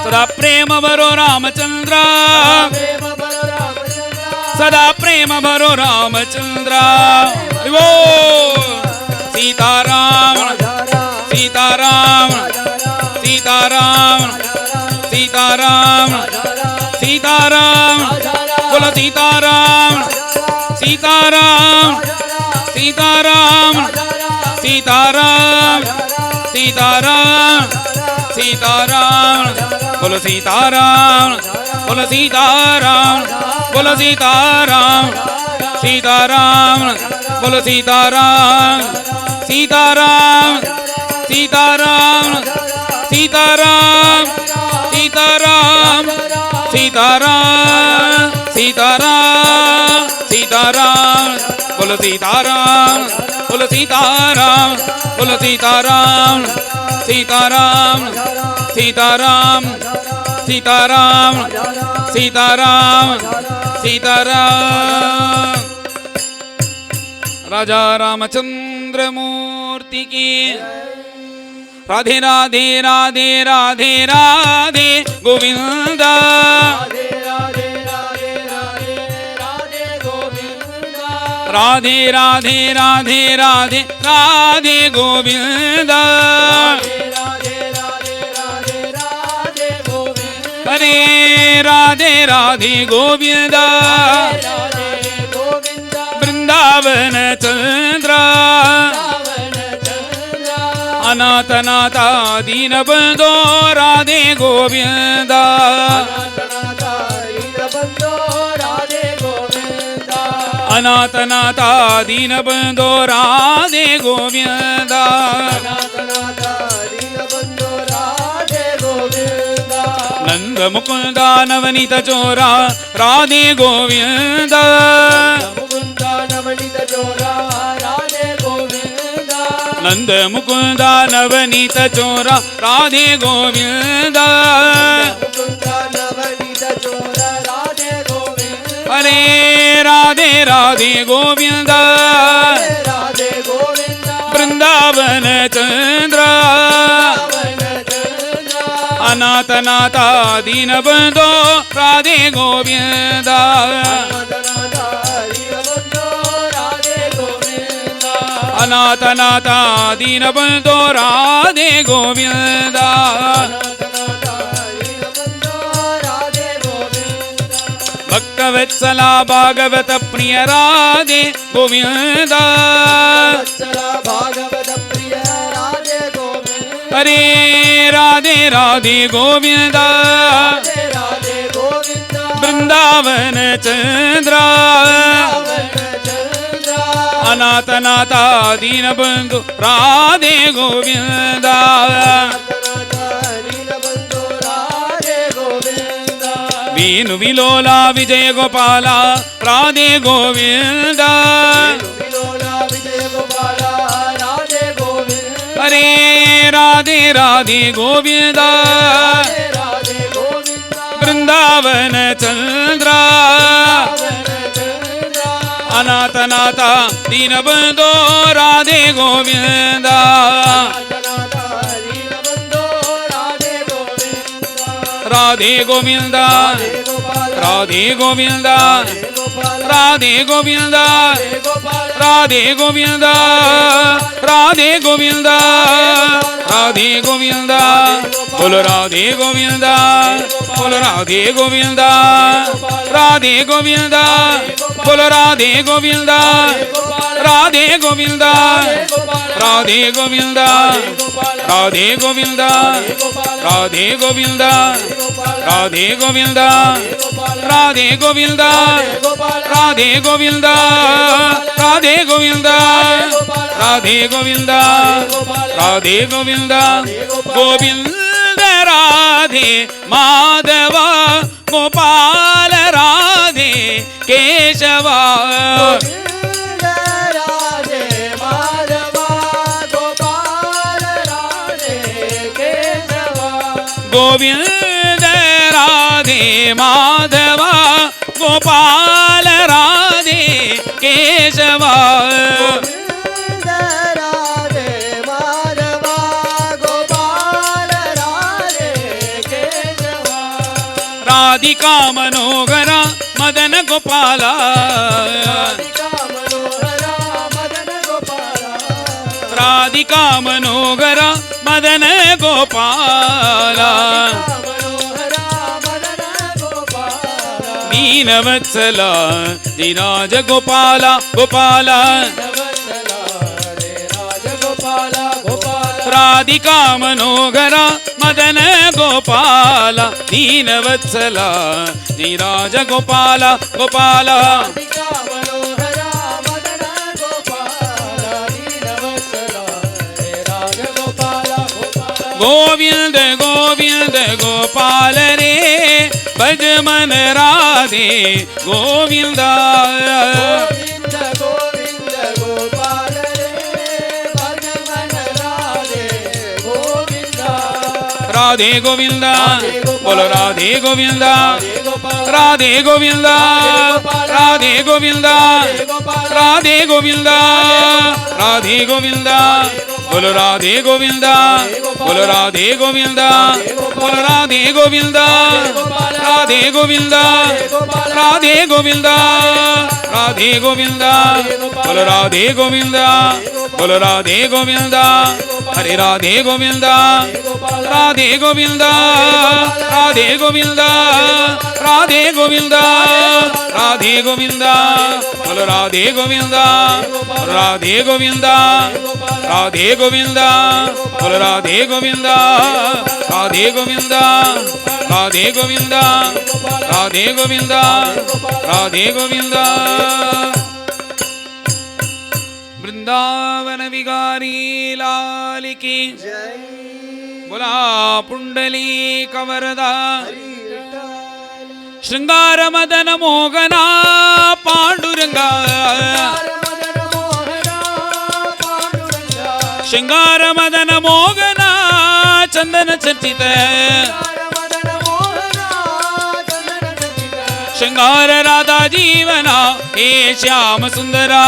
A: सदा प्रेम भरो रामचंद्र सदा प्रेम भरो रामचंद्र वो सीताराम सीताराम सीताराम सीताराम सीताराम बोलो सीताराम सीताराम सीताराम सीताराम सीताराम सीताराम बोलो सीताराम बोलो सीताराम बोलो सीताराम सीताराम बोलो सीताराम सीताराम सीताराम सीताराम सीताराम सीताराम सीताराम सीताराम बोलो सीताराम बोलो सीताराम बोलो सीताराम सीताराम सीताराम सीताराम सीताराम सीताराम राजा रामचंद्र मूर्ति की राधे राधे राधे राधे राधे गोविंदा राधे राधे राधे राधे राधे गोविंदा हरे राधे राधे गोविंदा वृंदावन चंद्र अनाथ नाथा दीन बंधो राधे गोविंदा अनाथ नाथा दीन बंधो राधे गोविंदा नंद मुकुंदा नवनीत चोरा राधे गोविंदा नंद मुकुंदा नवनीत चोरा राधे गोविंदा हरे राधे राधे गोविंदा वृंदावन चंद्र अनाथ नाथा दीन बंधो राधे गोविंदा अनाथ नाथा दीन बंधो राधे गोविंदा भक्तवत्सला भागवत प्रिय राधे गोविंदा हरे राधे राधे गोविंदा वृंदावन चंद्र अनाथ नाथा दीन बंधु राधे गोविंदा वीनु विलोला विजय गोपाला राधे गोविंदा हरे राधे राधे गोविंदा वृंदावन चंद्र अनाथ नाथा दीन बंधो राधे गोविंदा राधे गोविंदा राधे गोविंदा राधे गोविंदा राधे गोविंदा राधे गोविंदा राधे गोविंदा बोलो राधे गोविंदा बोलो राधे गोविंदा राधे गोविंदा बोलो राधे गोविंदा राधे गोविंदा राधे गोविंदा राधे गोविंदा राधे गोविंदा राधे गोविंदा राधे गोविंदा राधे गोविंदा राधे गोविंदा राधे गोविंदा राधे गोविंदा गोविंद राधे माधवा गोपाल राधे केशवा गोविंद राधे माधवा गोपाल राधे केशवा राधिका मनोहरा मदन गोपाला राधिका मनोहरा मदन गोपाला दीनवत्सला दिराज गोपाला गोपाला राधिका मनोहरा मदन गोपाल दीनवत्सला जय राज गोपाल गोपाल
B: राधिका मनोहरा मदन गोपाल दीनवत्सला हे राज गोपाल गोपाल
A: गोविंद गोविंद गोपाल रे भज मन राधे गोविंदा
B: गोविंद गोविंद गोपाल रे भज मन राधे गोविंदा
A: राधे गोविंदा बोलो राधे गोविंदा
B: गोपाल
A: राधे गोविंदा राधे गोविंदा राधे गोविंदा राधे गोविंदा बोलो राधे गोविंदा बोलो राधे गोविंदा बोलो राधे गोविंदा राधे गोविंदा राधे गोविंदा राधे गोविंदा बोलो राधे गोविंदा बोलो राधे गोविंदा हरे राधे गोविंदा राधे गोविंदा राधे गोविंदा राधे गोविंदा राधे गोविंदा बोलो राधे गोविंदा राधे गोविंदा राधे गोविंदा बोलो राधे गोविंदा राधे गोविंदा राधे गोविंदा राधे गोविंदा राधे गोविंदा वृंदावन विहारी लाल की बोला पुंडली कवरदा श्रृंगार मदन मोहना पांडुरंगा श्रृंगार मदन मोहना चंदन चर्चित श्रृंगार राधा जीवना हे श्याम सुंदरा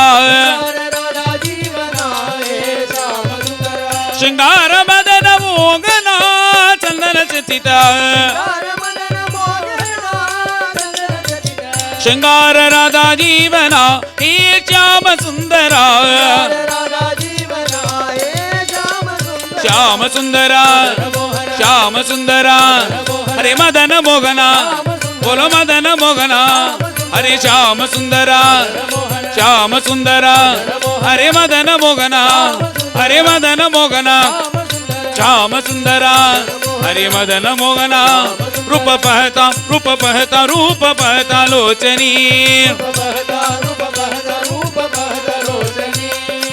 A: श्रृंगार मदन मोहना चंदन चर्चित श्रृंगार राधा जीवना हे श्याम सुंदरा श्याम सुंदरा श्याम सुंदरा हरे मदन मोहना बोलो मदन मोहना हरे श्याम सुंदरा श्याम सुंदरा हरे मदन मोहना हरे मदन मोहना श्याम सुंदरा हरे मदन मोहना रूप पहता रूप पहता लोचनी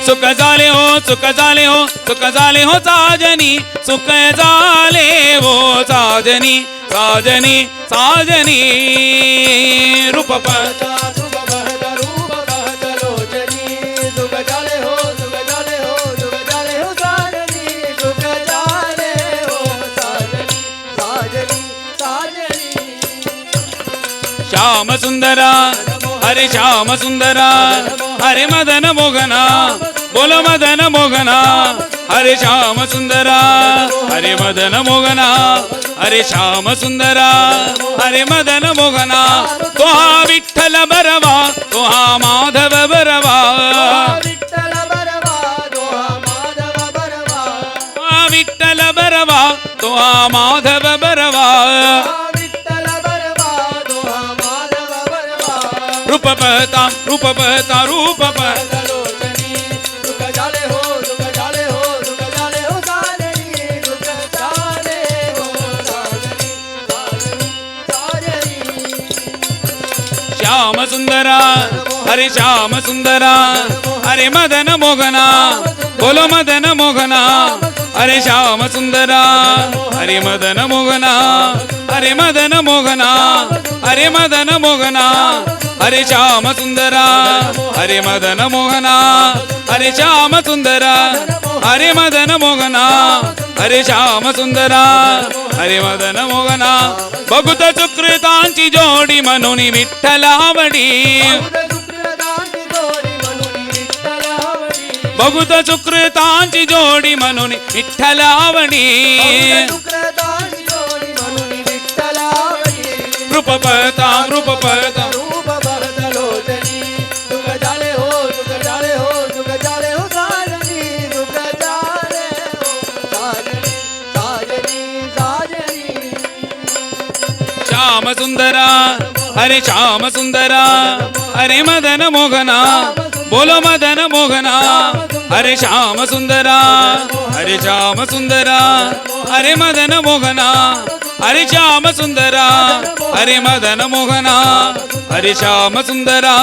A: सुख जाले हो सुख जाले हो सुख जाले हो साजनी सुख जाले हो साजनी साजनी साजनी रूप पहता श्याम सुंदरा हरे श्याम सुंदरा हरे मदन मोहना बोलो मदन मोहना हरे श्याम सुंदरा हरे मदन मोहना हरे श्याम सुंदरा हरे मदन मोहना तोहा विठ्ठल बरवा तोहा माधव बरवा
B: विठ्ठल बरवा तोहा माधव बरवा
A: विठ्ठल बरवा तोहा माधव बरवा रूप पहता रूप पहता रूप पहता श्याम सुंदरा हरे श्याम सुंदरा हरे मदन मोहना बोलो मदन मोहना हरे श्याम सुंदरा हरे मदन मोहना हरे मदन मोहना हरे मदन मोहना हरे श्याम सुंदरा हरे मदन मोहना हरे श्याम सुंदरा हरे मदन मोहना हरे श्याम सुंदरा हरे मदन मोहना भगुत सुकृतांची जोडी म्हणून विठ्ठलावडी भगुत सुकृतांची जोडी म्हणून विठ्ठलावडी रूप पहता रूप पहता श्याम सुंदरा हरे श्याम सुंदरा हरे मदन मोहना बोलो मदन मोहना हरे श्याम सुंदरा हरे श्याम सुंदरा हरे मदन मोहना हरे श्याम सुंदरा हरे मदन मोहना हरे श्याम सुंदरा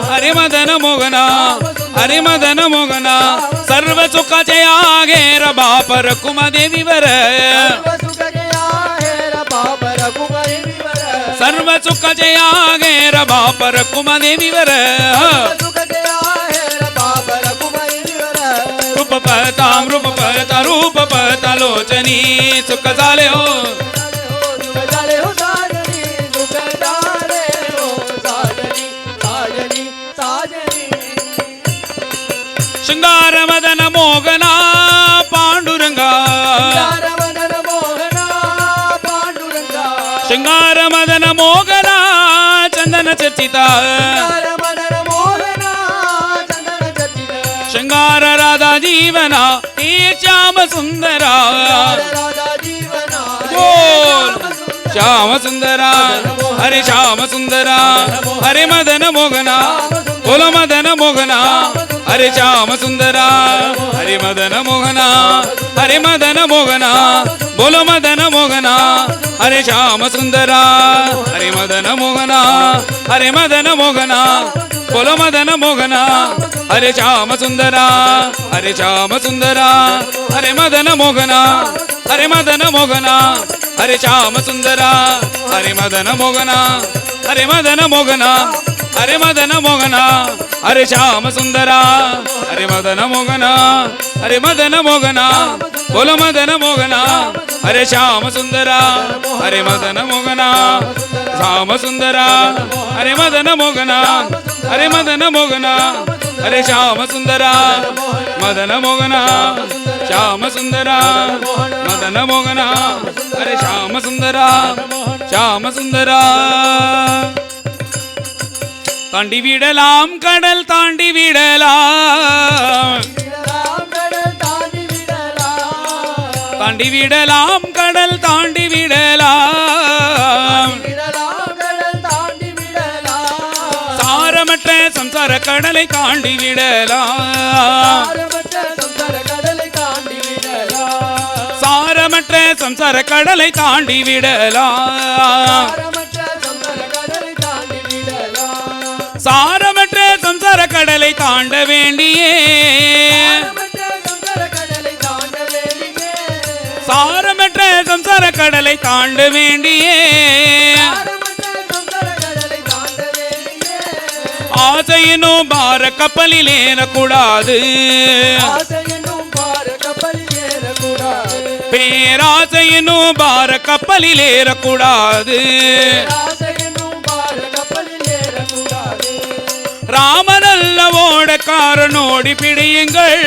A: हरे मदन मोहना हरे मदन मोहना सर्व सुखाचे आहे र बाप रखुमादेवी वर सर्व सुखाचे आहे र बाप रखुमादेवी वर रूप पहता रूप पहता लोचनी सुख झाले हो शृंगार मदन मोगना पांडुरंगा शृंगार मदन मोगना चंदन चर्चिता शृंगार राधा जीवना हे श्याम सुंदरा बोल श्याम सुंदरा हरे श्याम सुंदरा हरे मदन मोगना बोलो मदन मोगना हरे श्याम सुंदरा हरे मदन मोगना हरे मदन मोगना बोलो मदन मोगना हरे श्याम सुंदरा हरे मदन मोगना हरे मदन मोगना बोलो मदन मोगना हरे श्याम सुंदरा हरे श्याम सुंदरा हरे मदन मोगना हरे मदन मोगना हरे श्याम सुंदरा हरे मदन मोगना हरे मदन मोगना हरे मदन मोगना हरे श्याम सुंदरा हरे मदन मोगना हरे मदन मोगना बोलो मदन मोगना हरे श्याम सुंदरा हरे मदन मोगना श्याम सुंदरा हरे मदन मोगना हरे मदन मोगना हरे श्याम सुंदरा मदन मोगना श्याम सुंदरा मदन मोगना हरे श्याम सुंदरा श्याम सुंदरा तांडी विडलाम कडल तांडी विडलाम तांडी विडलाम कडल तांडी विडलाम सारमற்ற संसार கடலை தாண்டி விடலாம் சாரமற்ற संसार கடலை தாண்டி விடலாம் சாரமற்ற संसार கடலை தாண்ட வேண்டியே சாரமற்ற संसार கடலை தாண்ட வேண்டியே ஆசையனும் பார கப்பலில் ஏறக்கூடாது பேராசையனும் பார கப்பலில் ஏறக்கூடாது ராமனல்ல ஓடக்காரனோடி பிடியுங்கள்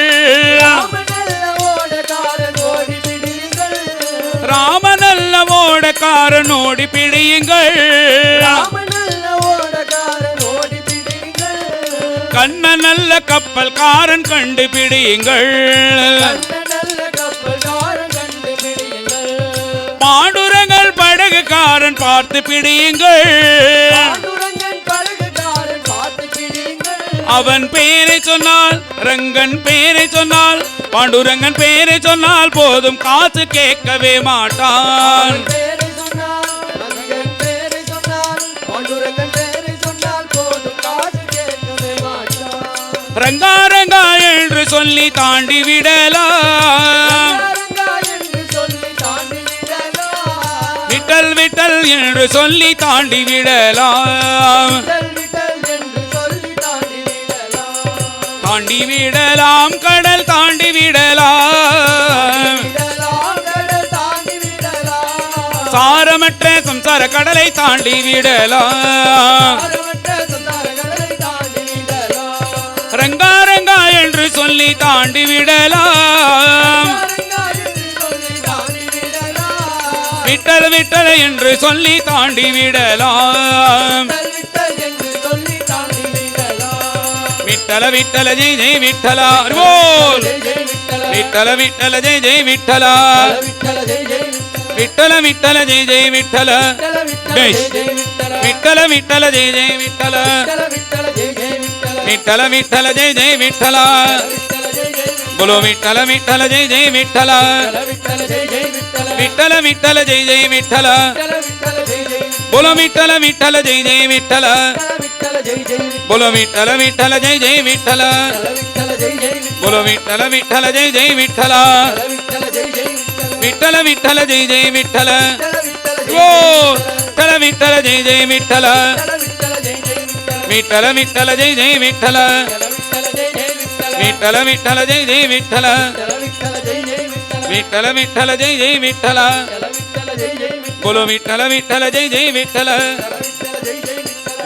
A: ராமனல்ல ஓடக்காரனோடி பிடியுங்கள் கண்ண நல்ல கப்பல் காரன் கண்டுபிடியுங்கள் பாண்டுரங்கள் படகுக்காரன் பார்த்து பிடியுங்கள் அவன் பேரை சொன்னால் ரங்கன் பேரை சொன்னால் பாண்டுரங்கன் பேரை சொன்னால் போதும் காசு கேட்கவே மாட்டான் ரங்கா ரங்கா என்று சொல்லி தாண்டி விடலாம் விட்டல் விட்டல் என்று சொல்லி தாண்டி விடலாம் தாண்டி விடலாம் கடல் தாண்டி விடலாம் சாரமற்ற संसार கடலை தாண்டி விடலாம் ரங்கா ரங்கா என்று சொல்லி தாண்டி விடலாம் விட்டல் விட்டல் என்று சொல்லி தாண்டி விடலாம் விட்டல விட்டல ஜெய் ஜெய் விட்டலா போல் விட்டல விட்டல ஜெய் ஜெய் விட்டலா விட்டல விட்டல ஜெய் ஜெய் விட்டல விட்டல விட்டல ஜெய் ஜெய் விட்டல விட்டல விட்டல ஜெய் ஜெய் விட்டலா बोलो विठ्ठल विठ्ठल जय जय विठ्ठल विठ्ठल विठ्ठल जय जय विठ्ठल बोलो विठ्ठल विठ्ठल जय जय विठ्ठल बोलो विठ्ठल विठ्ठल जय जय विठ्ठल बोलो विठ्ठल विठ्ठल जय जय विठ्ठल विठ्ठल विठ्ठल जय जय विठ्ठल ओ विठ्ठल विठ्ठल जय जय विठ्ठल विठ्ठल विठ्ठल जय जय विठ्ठल विठ्ठल विठ्ठल जय जय विठ्ठल विठ्ठल विठ्ठल जय जय विठ्ठल बोलो विठ्ठल विठ्ठल जय जय विठ्ठल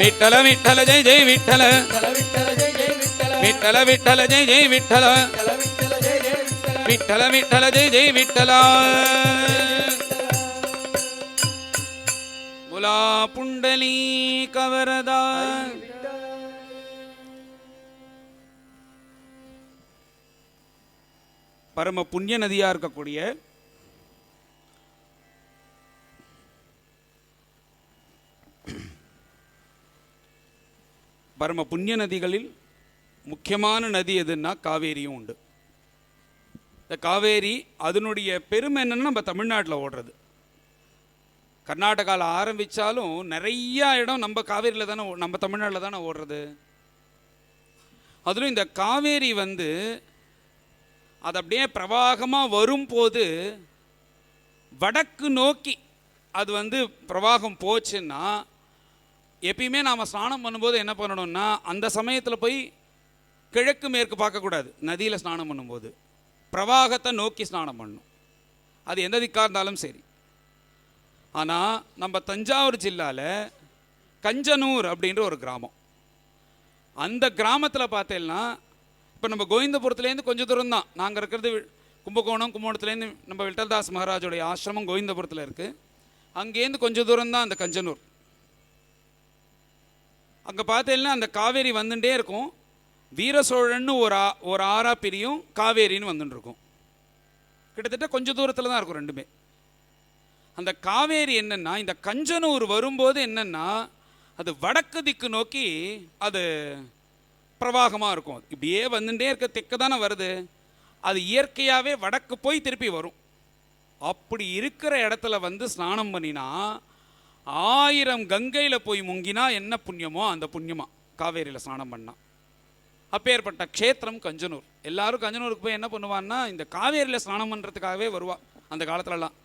A: विठ्ठल विठ्ठल जय जय विठ्ठल विठ्ठल विठ्ठल जय जय विठ्ठल विठ्ठल विठ्ठल जय जय विठ्ठल बोला पुंडलीक वरदा பரம புண்ணிய நதியாக இருக்கக்கூடிய பரம புண்ணிய நதிகளில் முக்கியமான நதி எதுன்னா காவேரியும் உண்டு. இந்த காவேரி அதனுடைய பெருமை என்னன்னா நம்ம தமிழ்நாட்டில் ஓடுறது. கர்நாடகாவில் ஆரம்பித்தாலும் நிறையா இடம் நம்ம காவேரியில் தானே நம்ம தமிழ்நாட்டில் தானே ஓடுறது. அதிலும் இந்த காவேரி அது அப்படியே பிரவாகமாக வரும்போது வடக்கு நோக்கி அது பிரவாகம் போச்சுன்னா எப்பயுமே நாம் ஸ்நானம் பண்ணும்போது என்ன பண்ணணும்னா அந்த சமயத்தில் போய் கிழக்கு மேற்கு பார்க்கக்கூடாது. நதியில் ஸ்நானம் பண்ணும்போது பிரவாகத்தை நோக்கி ஸ்நானம் பண்ணணும். அது எந்த திக்காக இருந்தாலும் சரி. ஆனால் நம்ம தஞ்சாவூர் ஜில்லாவில் கஞ்சனூர் அப்படின்ற ஒரு கிராமம். அந்த கிராமத்தில் பார்த்தேன்னா இப்போ நம்ம கோவிந்தபுரத்துலேருந்து கொஞ்சம் தூரம் தான். நாங்கள் இருக்கிறது கும்பகோணத்துலேருந்து நம்ம விட்டல்தாஸ் மகாராஜோடைய ஆசிரமம் கோவிந்தபுரத்தில் இருக்குது. அங்கேருந்து கொஞ்சம் தூரம் தான் அந்த கஞ்சனூர். அங்கே பார்த்தேன்னா அந்த காவேரி வந்துட்டே இருக்கும். வீர சோழன்னு ஒரு ஆறா பிரியும், காவேரின்னு வந்துட்டுருக்கும். கிட்டத்தட்ட கொஞ்சம் தூரத்தில் தான் இருக்கும் ரெண்டுமே. அந்த காவேரி என்னென்னா இந்த கஞ்சனூர் வரும்போது என்னென்னா அது வடக்கு திக்கு நோக்கி அது பிரவாகமாக இருக்கும். இப்படியே வந்துட்டே இருக்க தெற்கு தானே வருது. அது இயற்கையாகவே வடக்கு போய் திருப்பி வரும். அப்படி இருக்கிற இடத்துல ஸ்நானம் பண்ணினா 1000 கங்கையில் போய் முங்கினா என்ன புண்ணியமோ அந்த புண்ணியமாக காவேரியில் ஸ்நானம் பண்ணால். அப்பேற்பட்ட க்ஷேத்திரம் கஞ்சனூர். எல்லாரும் கஞ்சனூருக்கு போய் என்ன பண்ணுவான்னா இந்த காவேரியில் ஸ்நானம் பண்ணுறதுக்காகவே வருவா அந்த காலத்துலலாம்.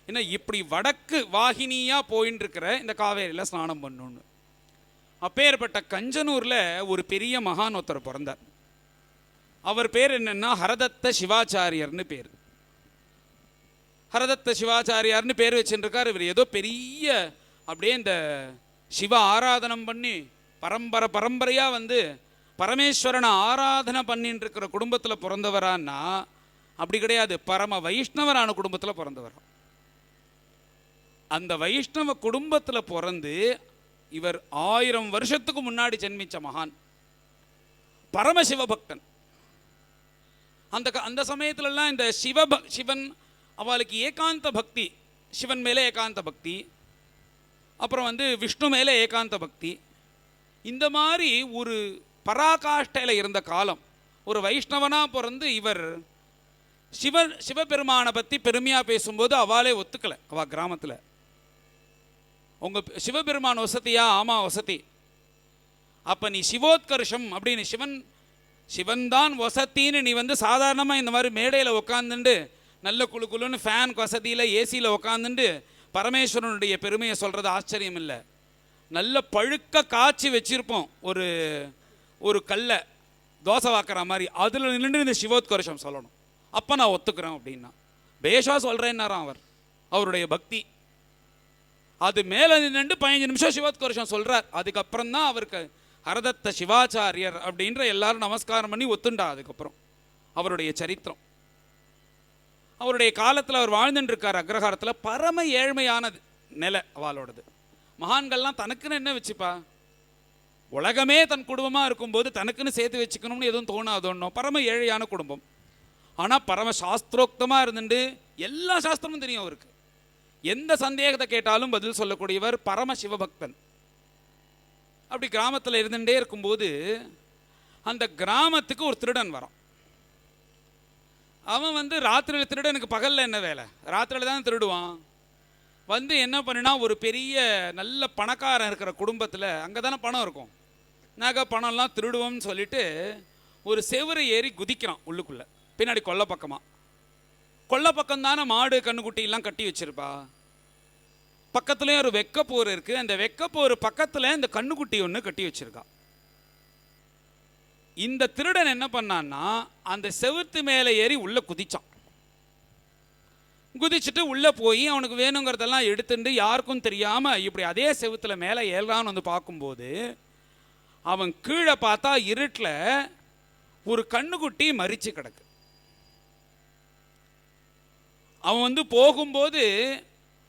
A: ஏன்னா இப்படி வடக்கு வாகினியாக போயின்னு இருக்கிற இந்த காவேரியில் ஸ்நானம் பண்ணணுன்னு. அப்பேற்பட்ட கஞ்சனூரில் ஒரு பெரிய மகான் ஒருத்தர் பிறந்தார். அவர் பேர் என்னென்னா ஹரதத்த சிவாச்சாரியர்னு பேர். ஹரதத்த சிவாச்சாரியார்னு பேர் வச்சுருக்கார். இவர் ஏதோ பெரிய அப்படியே இந்த சிவ ஆராதனம் பண்ணி பரம்பரையாக பரமேஸ்வரனை ஆராதனை பண்ணின்னு இருக்கிற குடும்பத்தில் பிறந்தவரான்னா அப்படி கிடையாது. பரம வைஷ்ணவரான குடும்பத்தில் பிறந்தவர். அந்த வைஷ்ணவ குடும்பத்தில் பிறந்து இவர் 1000 வருஷத்துக்கு முன்னாடி ஜென்மிச்ச மகான், பரமசிவபக்தன். அந்த சமயத்துலலாம் இந்த சிவன் அவளுக்கு ஏகாந்த பக்தி, சிவன் மேலே ஏகாந்த பக்தி, அப்புறம் விஷ்ணு மேலே ஏகாந்த பக்தி. இந்த மாதிரி ஒரு பராகாஷ்டையில் இருந்த காலம். ஒரு வைஷ்ணவனாக பிறந்து இவர் சிவபெருமானை பற்றி பெருமையாக பேசும்போது அவளே ஒத்துக்கலை. அவள் கிராமத்தில் உங்கள் சிவபெருமான் வசதியா? ஆமாம் வசதி. அப்போ நீ சிவோத்கர்ஷம் அப்படின்னு சிவன் தான் வசத்தின்னு நீ சாதாரணமாக இந்த மாதிரி மேடையில் உக்காந்துண்டு நல்ல குழுன்னு ஃபேன் வசதியில் ஏசியில் உக்காந்துண்டு பரமேஸ்வரனுடைய பெருமையை சொல்கிறது ஆச்சரியம் இல்லை. நல்ல பழுக்க காய்ச்சி வச்சுருப்போம் ஒரு கல்லை தோசை வாக்குற மாதிரி. அதில் நின்று இந்த சிவோத்கர்ஷம் சொல்லணும். அப்போ நான் ஒத்துக்கிறேன் அப்படின்னா பேஷா சொல்கிறேன்னாராம் அவருடைய பக்தி. அது மேலே நின்று 15 நிமிஷம் சிவோத்கர்ஷம் சொல்கிறார். அதுக்கப்புறம் தான் அவருக்கு ஹரதத்த சிவாச்சாரியர் அப்படின்ற எல்லாரும் நமஸ்காரம் பண்ணி ஒத்துண்டா. அதுக்கப்புறம் அவருடைய சரித்திரம், அவருடைய காலத்தில் அவர் வாழ்ந்துட்டுருக்கார் அக்ரஹாரத்தில். பரம ஏழ்மையானது நிலை அவளோடது. மகான்கள்லாம் தனக்குன்னு என்ன வச்சுப்பா, உலகமே தன் குடும்பமாக இருக்கும்போது தனக்குன்னு சேர்த்து வச்சுக்கணும்னு எதுவும் தோணாதோன்னோ. பரம ஏழையான குடும்பம். ஆனால் பரம சாஸ்திரோக்தமாக இருந்துட்டு எல்லா சாஸ்திரமும் தெரியும் அவருக்கு. எந்த சந்தேகத்தை கேட்டாலும் பதில் சொல்லக்கூடியவர், பரம சிவபக்தன். அப்படி கிராமத்தில் இருந்துகிட்டே இருக்கும்போது அந்த கிராமத்துக்கு ஒரு திருடன் வரான். அவன் வந்து ராத்திரியில் திருடனுக்கு பகலில் என்ன வேலை? ராத்திரியில் தான் திருடுவான். வந்து என்ன பண்ணினா, ஒரு பெரிய நல்ல பணக்காரன் இருக்கிற குடும்பத்தில், அங்கே தானே பணம் இருக்கும், நகை பணம்லாம் திருடுவோம்னு சொல்லிட்டு ஒரு செவரு ஏறி குதிக்கிறான் உள்ளுக்குள்ளே, பின்னாடி கொல்லை பக்கமாக. கொல்லை பக்கம் தானே மாடு கண்ணுக்குட்டியெல்லாம் கட்டி வச்சிருப்பா. பக்கத்துலேயும் ஒரு வெக்கப்போர் இருக்குது. அந்த வெக்கப்போர் பக்கத்தில் இந்த கண்ணுக்குட்டி ஒன்று கட்டி வச்சிருக்கா. இந்த திருடன் என்ன பண்ணான்னா, அந்த செவுத்து மேலே ஏறி உள்ளே குதிச்சான். குதிச்சுட்டு உள்ளே போய் அவனுக்கு வேணுங்கிறதெல்லாம் எடுத்துட்டு யாருக்கும் தெரியாமல் இப்படி அதே செவுத்தில் மேலே ஏறான்னு வந்து பார்க்கும்போது, அவன் கீழே பார்த்தா இருட்டில் ஒரு கண்ணுக்குட்டி மரிச்சு கிடக்கு. அவன் வந்து போகும்போது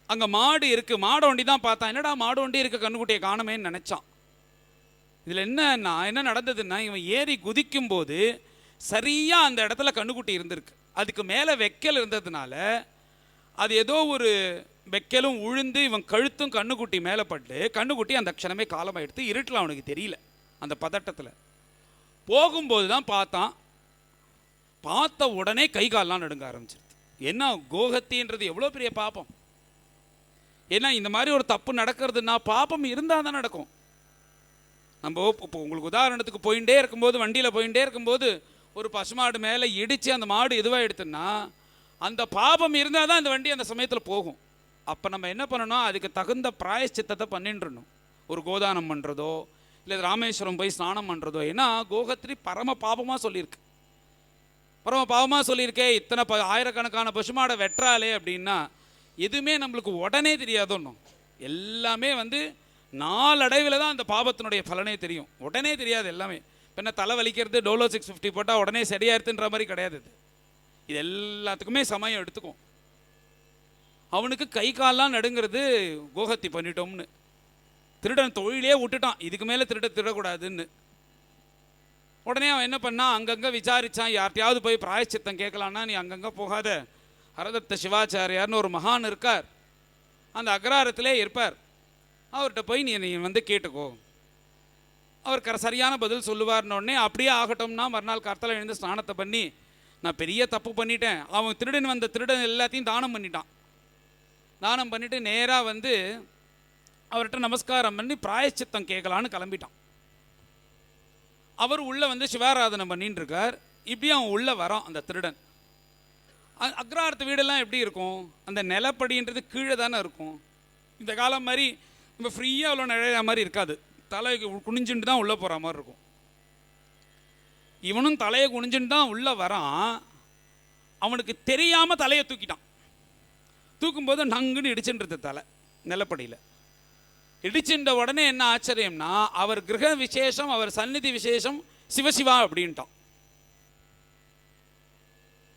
A: அங்கே மாடு இருக்கு, மாடு வண்டி தான் பார்த்தான். என்னடா மாடு வண்டி இருக்க, கண்ணுக்குட்டியை காணுமேன்னு நினச்சான். இதில் என்ன நடந்ததுன்னா, இவன் ஏறி குதிக்கும் போது சரியாக அந்த இடத்துல கண்ணுக்குட்டி இருந்திருக்கு. அதுக்கு மேலே வெக்கல் இருந்ததுனால அது ஏதோ ஒரு வெக்கலும் உழுந்து இவன் கழுத்தும் கண்ணுக்குட்டி மேலே பட்டு கண்ணுக்குட்டி அந்த க்ஷணமே காலமாயிடுத்து. இருட்டில் அவனுக்கு தெரியல. அந்த பதட்டத்தில் போகும்போது தான் பார்த்தான். பார்த்த உடனே கை கால்லாம் நடுங்க ஆரம்பிச்சிருது. என்ன கோஹத்தின்றது எவ்வளோ பெரிய பாப்பம்! ஏன்னா இந்த மாதிரி ஒரு தப்பு நடக்கிறதுனா பாப்பம் இருந்தால் தான் நடக்கும். நம்ம இப்போ உங்களுக்கு உதாரணத்துக்கு போயிட்டே இருக்கும்போது, வண்டியில் போயிட்டே இருக்கும்போது ஒரு பசுமாடு மேலே இடித்து அந்த மாடு எதுவாக எடுத்துன்னா, அந்த பாபம் இருந்தால் தான் அந்த வண்டி அந்த சமயத்தில் போகும். அப்போ நம்ம என்ன பண்ணணும், அதுக்கு தகுந்த பிராயச்சித்தத்தை பண்ணிட்டுருணும். ஒரு கோதானம் பண்ணுறதோ, இல்லை ராமேஸ்வரம் போய் ஸ்நானம் பண்ணுறதோ. ஏன்னா கோகத்திரி பரம பாபமாக சொல்லியிருக்கு. பரம பாவமாக சொல்லியிருக்கே, இத்தனை ஆயிரக்கணக்கான பசுமாடை வெட்டுறாளே அப்படின்னா எதுவுமே நம்மளுக்கு உடனே தெரியாதோன்னும். எல்லாமே வந்து நாளடைவில் தான் அந்த பாபத்தினுடைய பலனே தெரியும். உடனே தெரியாது எல்லாமே. இப்போ என்ன தலை வலிக்கிறது, டோலோ 650 போட்டால் உடனே சரியாயிருதுன்ற மாதிரி கிடையாது. இது எல்லாத்துக்குமே சமயம் எடுத்துக்கும். அவனுக்கு கை கால்லாம் நடுங்கிறது, கோஹத்தி பண்ணிட்டோம்னு. திருடன் தொழிலே விட்டுட்டான், இதுக்கு மேலே திருடக்கூடாதுன்னு. உடனே அவன் என்ன பண்ணான், அங்கங்கே விசாரித்தான். யார்கிட்டையாவது போய் பிராயச்சித்தம் கேட்கலான்னா, நீ அங்கங்கே போகாத, ஹரதத்த சிவாச்சாரியார்னு ஒரு மகான் இருக்கார், அந்த அக்ராரத்திலே இருப்பார், அவர்கிட்ட போய் நீ வந்து கேட்டுக்கோ, அவர் சரியான பதில் சொல்லுவார்னோடனே அப்படியே ஆகட்டும்னா மறுநாள் கார்த்தால எழுந்து ஸ்நானத்தை பண்ணி, நான் பெரிய தப்பு பண்ணிட்டேன், அவன் திருடன் வந்த திருடன் எல்லாத்தையும் தானம் பண்ணிட்டான். தானம் பண்ணிவிட்டு நேராக வந்து அவர்கிட்ட நமஸ்காரம் பண்ணி பிராயச்சித்தம் கேட்கலான்னு கிளம்பிட்டான். அவர் உள்ளே வந்து சிவாராதனை பண்ணின்னு இருக்கார். இப்படி அவன் உள்ளே வரான் அந்த திருடன். அக்ராரத்து வீடெல்லாம் எப்படி இருக்கும், அந்த நிலப்படின்றது கீழே தானே இருக்கும். இந்த காலம் மாதிரி இப்போ ஃப்ரீயாக அவ்வளோ நிழைய மாதிரி இருக்காது. தலையை குனிஞ்சுட்டு தான் உள்ளே போகிற மாதிரி இருக்கும். இவனும் தலையை குனிஞ்சுட்டு தான் உள்ளே வரான். அவனுக்கு தெரியாமல் தலையை தூக்கிட்டான். தூக்கும்போது நங்குன்னு இடிச்சுன்றது தலை நிலப்படியில். இடிச்சுட்ட உடனே என்ன ஆச்சரியம்னா, அவர் கிரக விசேஷம், அவர் சந்நிதி விசேஷம் சிவசிவா அப்படின்ட்டான்.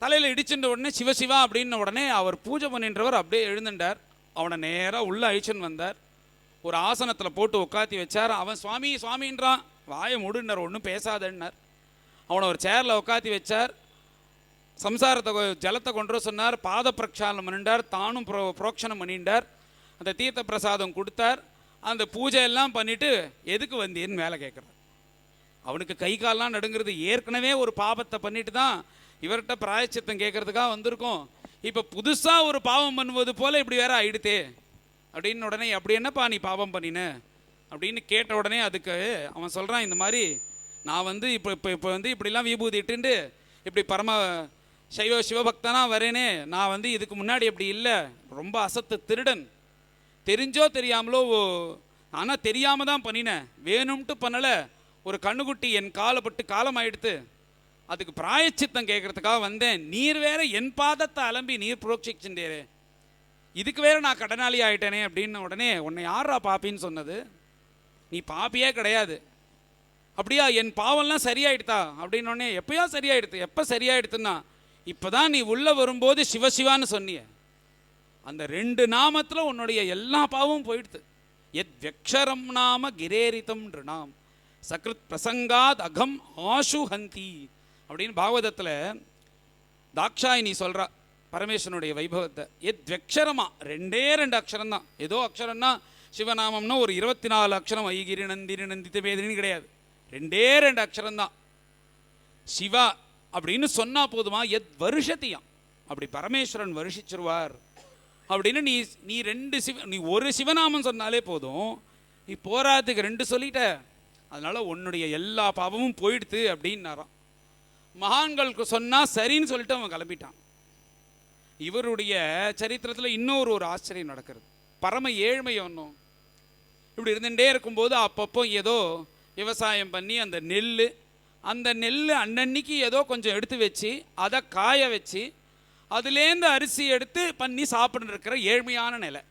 A: தலையில் இடிச்சுட்ட உடனே சிவசிவா அப்படின்ன உடனே அவர் பூஜை பண்ணின்றவர் அப்படியே எழுந்துட்டார். அவனை நேராக உள்ள அழிச்சுன்னு வந்தார். ஒரு ஆசனத்தில் போட்டு உட்காத்தி வச்சார். அவன் சுவாமி சுவாமின்றான், வாயை மூடுன்னார், ஒன்றும் பேசாதன்னார். அவனை ஒரு சேரில் உட்காத்தி வச்சார். சம்சாரத்தை ஜலத்தை கொண்டு சொன்னார். பாத பிரக்ஷாலம் பண்ணிட்டார். தானும் புரோக்ஷனம் பண்ணிட்டார். அந்த தீர்த்த பிரசாதம் கொடுத்தார். அந்த பூஜையெல்லாம் பண்ணிவிட்டு எதுக்கு வந்தேன்னு மேலே கேட்குறார். அவனுக்கு கை கால்லாம் நடுங்கிறது. ஏற்கனவே ஒரு பாவத்தை பண்ணிட்டு தான் இவர்கிட்ட பிராயச்சித்தம் கேட்கறதுக்காக வந்திருக்கோம். இப்போ புதுசாக ஒரு பாவம் பண்ணுவது போல் இப்படி வேற ஆயிடுத்தே அப்படின்னு உடனே, அப்படி என்னப்பா நீ பாவம் பண்ணின அப்படின்னு கேட்ட உடனே அதுக்கு அவன் சொல்கிறான், இந்த மாதிரி நான் வந்து இப்போ வந்து இப்படிலாம் விபூதி இட்டுண்டு இப்படி பரம சிவபக்தனாக வரேனே, நான் வந்து இதுக்கு முன்னாடி அப்படி இல்லை, ரொம்ப அசத்து திருடன், தெரிஞ்சோ தெரியாமலோ, ஆனால் தெரியாமல் தான் பண்ணினேன், வேணும்ட்டு பண்ணலை, ஒரு கண்ணுக்குட்டி என் காலைப்பட்டு காலம் ஆயிடுத்து, அதுக்கு பிராயச்சித்தம் கேட்கறதுக்காக வந்தேன், நீர் வேற என் பாதத்தை அலம்பி நீர் புரோட்சிச்சுட்டேரு, இதுக்கு வேற நான் கடனாளி ஆயிட்டேனே அப்படின்னு உடனே, உன்னை யாரா பாப்பின்னு சொன்னது, நீ பாப்பியே கிடையாது, அப்படியா என் பாவம்லாம் சரியாயிடுதா அப்படின்னு உடனே, எப்பயோ சரியாயிடுது, எப்போ சரியாயிடுதுன்னா இப்போ தான் நீ உள்ளே வரும்போது சிவசிவான்னு சொன்னிய, அந்த 2 நாமத்தில் உன்னுடைய எல்லா பாவமும் போயிடுது. எத் வெக்ஷரம் நாம கிரேரிதம் நாம் சக்ருத் பிரசங்காத் அகம் ஆசுஹந்தி அப்படின்னு பாகவதத்தில் தாக்ஷாயினி சொல்கிறா பரமேஸ்வரனுடைய வைபவத்தை. எத் வெக்ஷரமா 2 அக்ஷரம் தான். ஏதோ அக்ஷரம்னா சிவநாமம்னா ஒரு 24 அக்ஷரம், ஐகிரி நந்திரி நந்தித்த வேதினு கிடையாது, 2 அக்ஷரம் தான். சிவா அப்படின்னு சொன்னா போதுமா, எத் வருஷத்தையும் அப்படி பரமேஸ்வரன் வருஷிச்சிருவார் அப்படின்னு நீ ஒரு சிவநாமம் சொன்னாலே போதும், நீ போராத்துக்கு 2 சொல்லிட்ட, அதனால உன்னுடைய எல்லா பாவமும் போயிடுத்து அப்படின்னாராம். மகான்களுக்கு சொன்னா சரின்னு சொல்லிட்டு அவன் கிளம்பிட்டான். இவருடைய சரித்திரத்தில் இன்னொரு ஆச்சரியம் நடக்கிறது. பரம ஏழ்மை ஒன்றும் இப்படி இருந்துகிட்டே இருக்கும்போது அப்பப்போ ஏதோ விவசாயம் பண்ணி அந்த நெல் அன்னன்னைக்கு ஏதோ கொஞ்சம் எடுத்து வச்சு அதை காய வச்சு அதுலேருந்து அரிசி எடுத்து பண்ணி சாப்பிட்டு இருக்கிற ஏழ்மையான நிலை.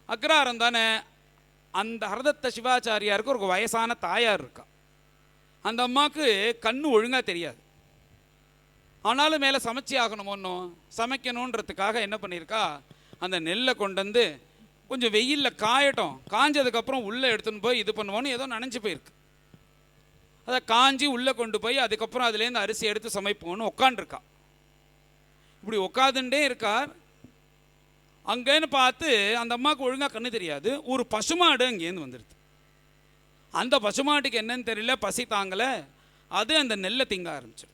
A: அக்ராரம் தானே. அந்த ஹரதத்த சிவாச்சாரியாருக்கு ஒரு வயசான தாயார் இருக்கா. அந்த அம்மாவுக்கு கண்ணு ஒழுங்காக தெரியாது. ஆனாலும் மேலே சமைச்சி ஆகணுமோன்னும் சமைக்கணுன்றதுக்காக என்ன பண்ணியிருக்கா, அந்த நெல்லை கொண்டு வந்து கொஞ்சம் வெயிலில் காயட்டும், காஞ்சதுக்கப்புறம் உள்ளே எடுத்துன்னு போய் இது பண்ணுவோன்னு ஏதோ நனைஞ்சு போயிருக்கு. அதை காஞ்சி உள்ளே கொண்டு போய் அதுக்கப்புறம் அதுலேருந்து அரிசி எடுத்து சமைப்போன்னு உட்காண்டிருக்கா. இப்படி உட்காந்துட்டே இருக்கார். அங்கேன்னு பார்த்து அந்த அம்மாவுக்கு ஒழுங்காக கண்ணு தெரியாது. ஒரு பசுமாடு அங்கேருந்து வந்துடுது. அந்த பசுமாட்டுக்கு என்னன்னு தெரியல, பசி தாங்கலை, அது அந்த நெல்லை திங்க ஆரம்பிச்சிடுது.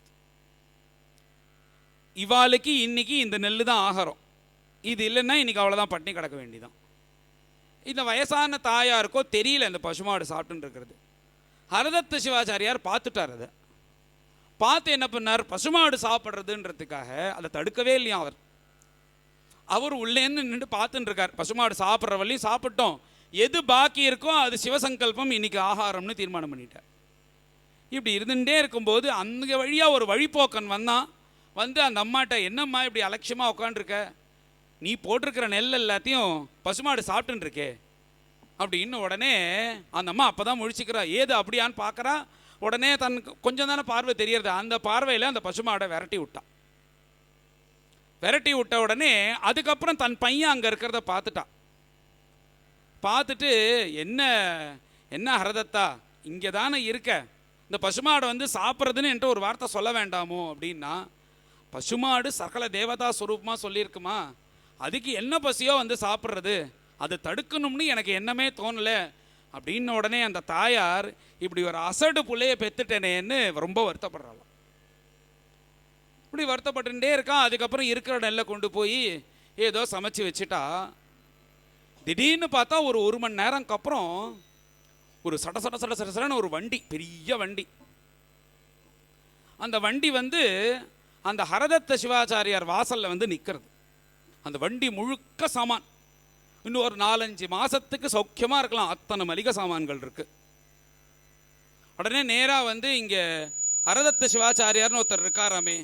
A: இவாளுக்கு இன்னைக்கு இந்த நெல் தான் ஆகாரம், இது இல்லைன்னா இன்னைக்கு அவ்வளோதான் பட்டினி கிடக்க வேண்டிதான். இந்த வயசான தாயாருக்கோ தெரியல இந்த பசுமாடு சாப்பிட்டுன்னு இருக்கிறது. ஹரதத்த சிவாச்சாரியார் பார்த்துட்டார். அதை பார்த்து என்ன பண்ணார், பசுமாடு சாப்பிட்றதுன்றதுக்காக அதை தடுக்கவே இல்லையா. அவர் உள்ளேருந்து நின்று பார்த்துட்டு இருக்கார். பசுமாடு சாப்பிட்ற வரையும் சாப்பிட்டோம், எது பாக்கி இருக்கோ அது சிவசங்கல்பம், இன்னைக்கு ஆகாரம்னு தீர்மானம் பண்ணிட்டார். இப்படி இருந்துகிட்டே இருக்கும்போது அந்த வழியாக ஒரு வழிப்போக்கன் வந்து அந்த அம்மாட்ட, என்னம்மா இப்படி அலட்சியமாக உட்காண்டிருக்க, நீ போட்டிருக்கிற நெல் எல்லாத்தையும் பசுமாடு சாப்பிட்டுருக்கே அப்படின்னு. உடனே அந்த அம்மா அப்போ தான் முழிச்சிக்கிறா. ஏது அப்படியான்னு பார்க்குறா. உடனே தனக்கு கொஞ்சம் தானே பார்வை தெரியறது, அந்த பார்வையில் அந்த பசுமாடை விரட்டி விட்ட உடனே அதுக்கப்புறம் தன் பையன் அங்கே இருக்கிறத பார்த்துட்டு என்ன ஹரதத்தா இங்கே தானே இருக்க, இந்த பசுமாடை வந்து சாப்பிட்றதுன்னு என்கிட்ட ஒரு வார்த்தை சொல்ல வேண்டாமோ அப்படின்னா. பசுமாடு சகல தேவதா ஸ்வரூபமாக சொல்லியிருக்குமா, அதுக்கு என்ன பசியோ வந்து சாப்பிட்றது, அதை தடுக்கணும்னு எனக்கு என்னமே தோணலை அப்படின்னு. உடனே அந்த தாயார், இப்படி ஒரு அசடு புள்ளைய பெத்துட்டேனேன்னு ரொம்ப வருத்தப்படுறாள். இப்படி வருத்தப்பட்டுட்டே இருக்கான். அதுக்கப்புறம் இருக்கிற நெல்லை கொண்டு போய் ஏதோ சமைச்சு வச்சுட்டா. திடீர்னு பார்த்தா ஒரு மணி நேரம்க்கு அப்புறம் ஒரு சடசடன்னு ஒரு வண்டி, பெரிய வண்டி. அந்த வண்டி வந்து அந்த ஹரதத்த சிவாச்சாரியார் வாசல்ல வந்து நிற்கிறது. அந்த வண்டி முழுக்க சாமான், இன்னும் ஒரு 4-5 மாசத்துக்கு சௌக்கியமாக இருக்கலாம், அத்தனை மளிகை சாமான்கள் இருக்கு. உடனே நேராக வந்து இங்கே ஹரதத்த சிவாச்சாரியார்னு ஒருத்தர் இருக்காராமே,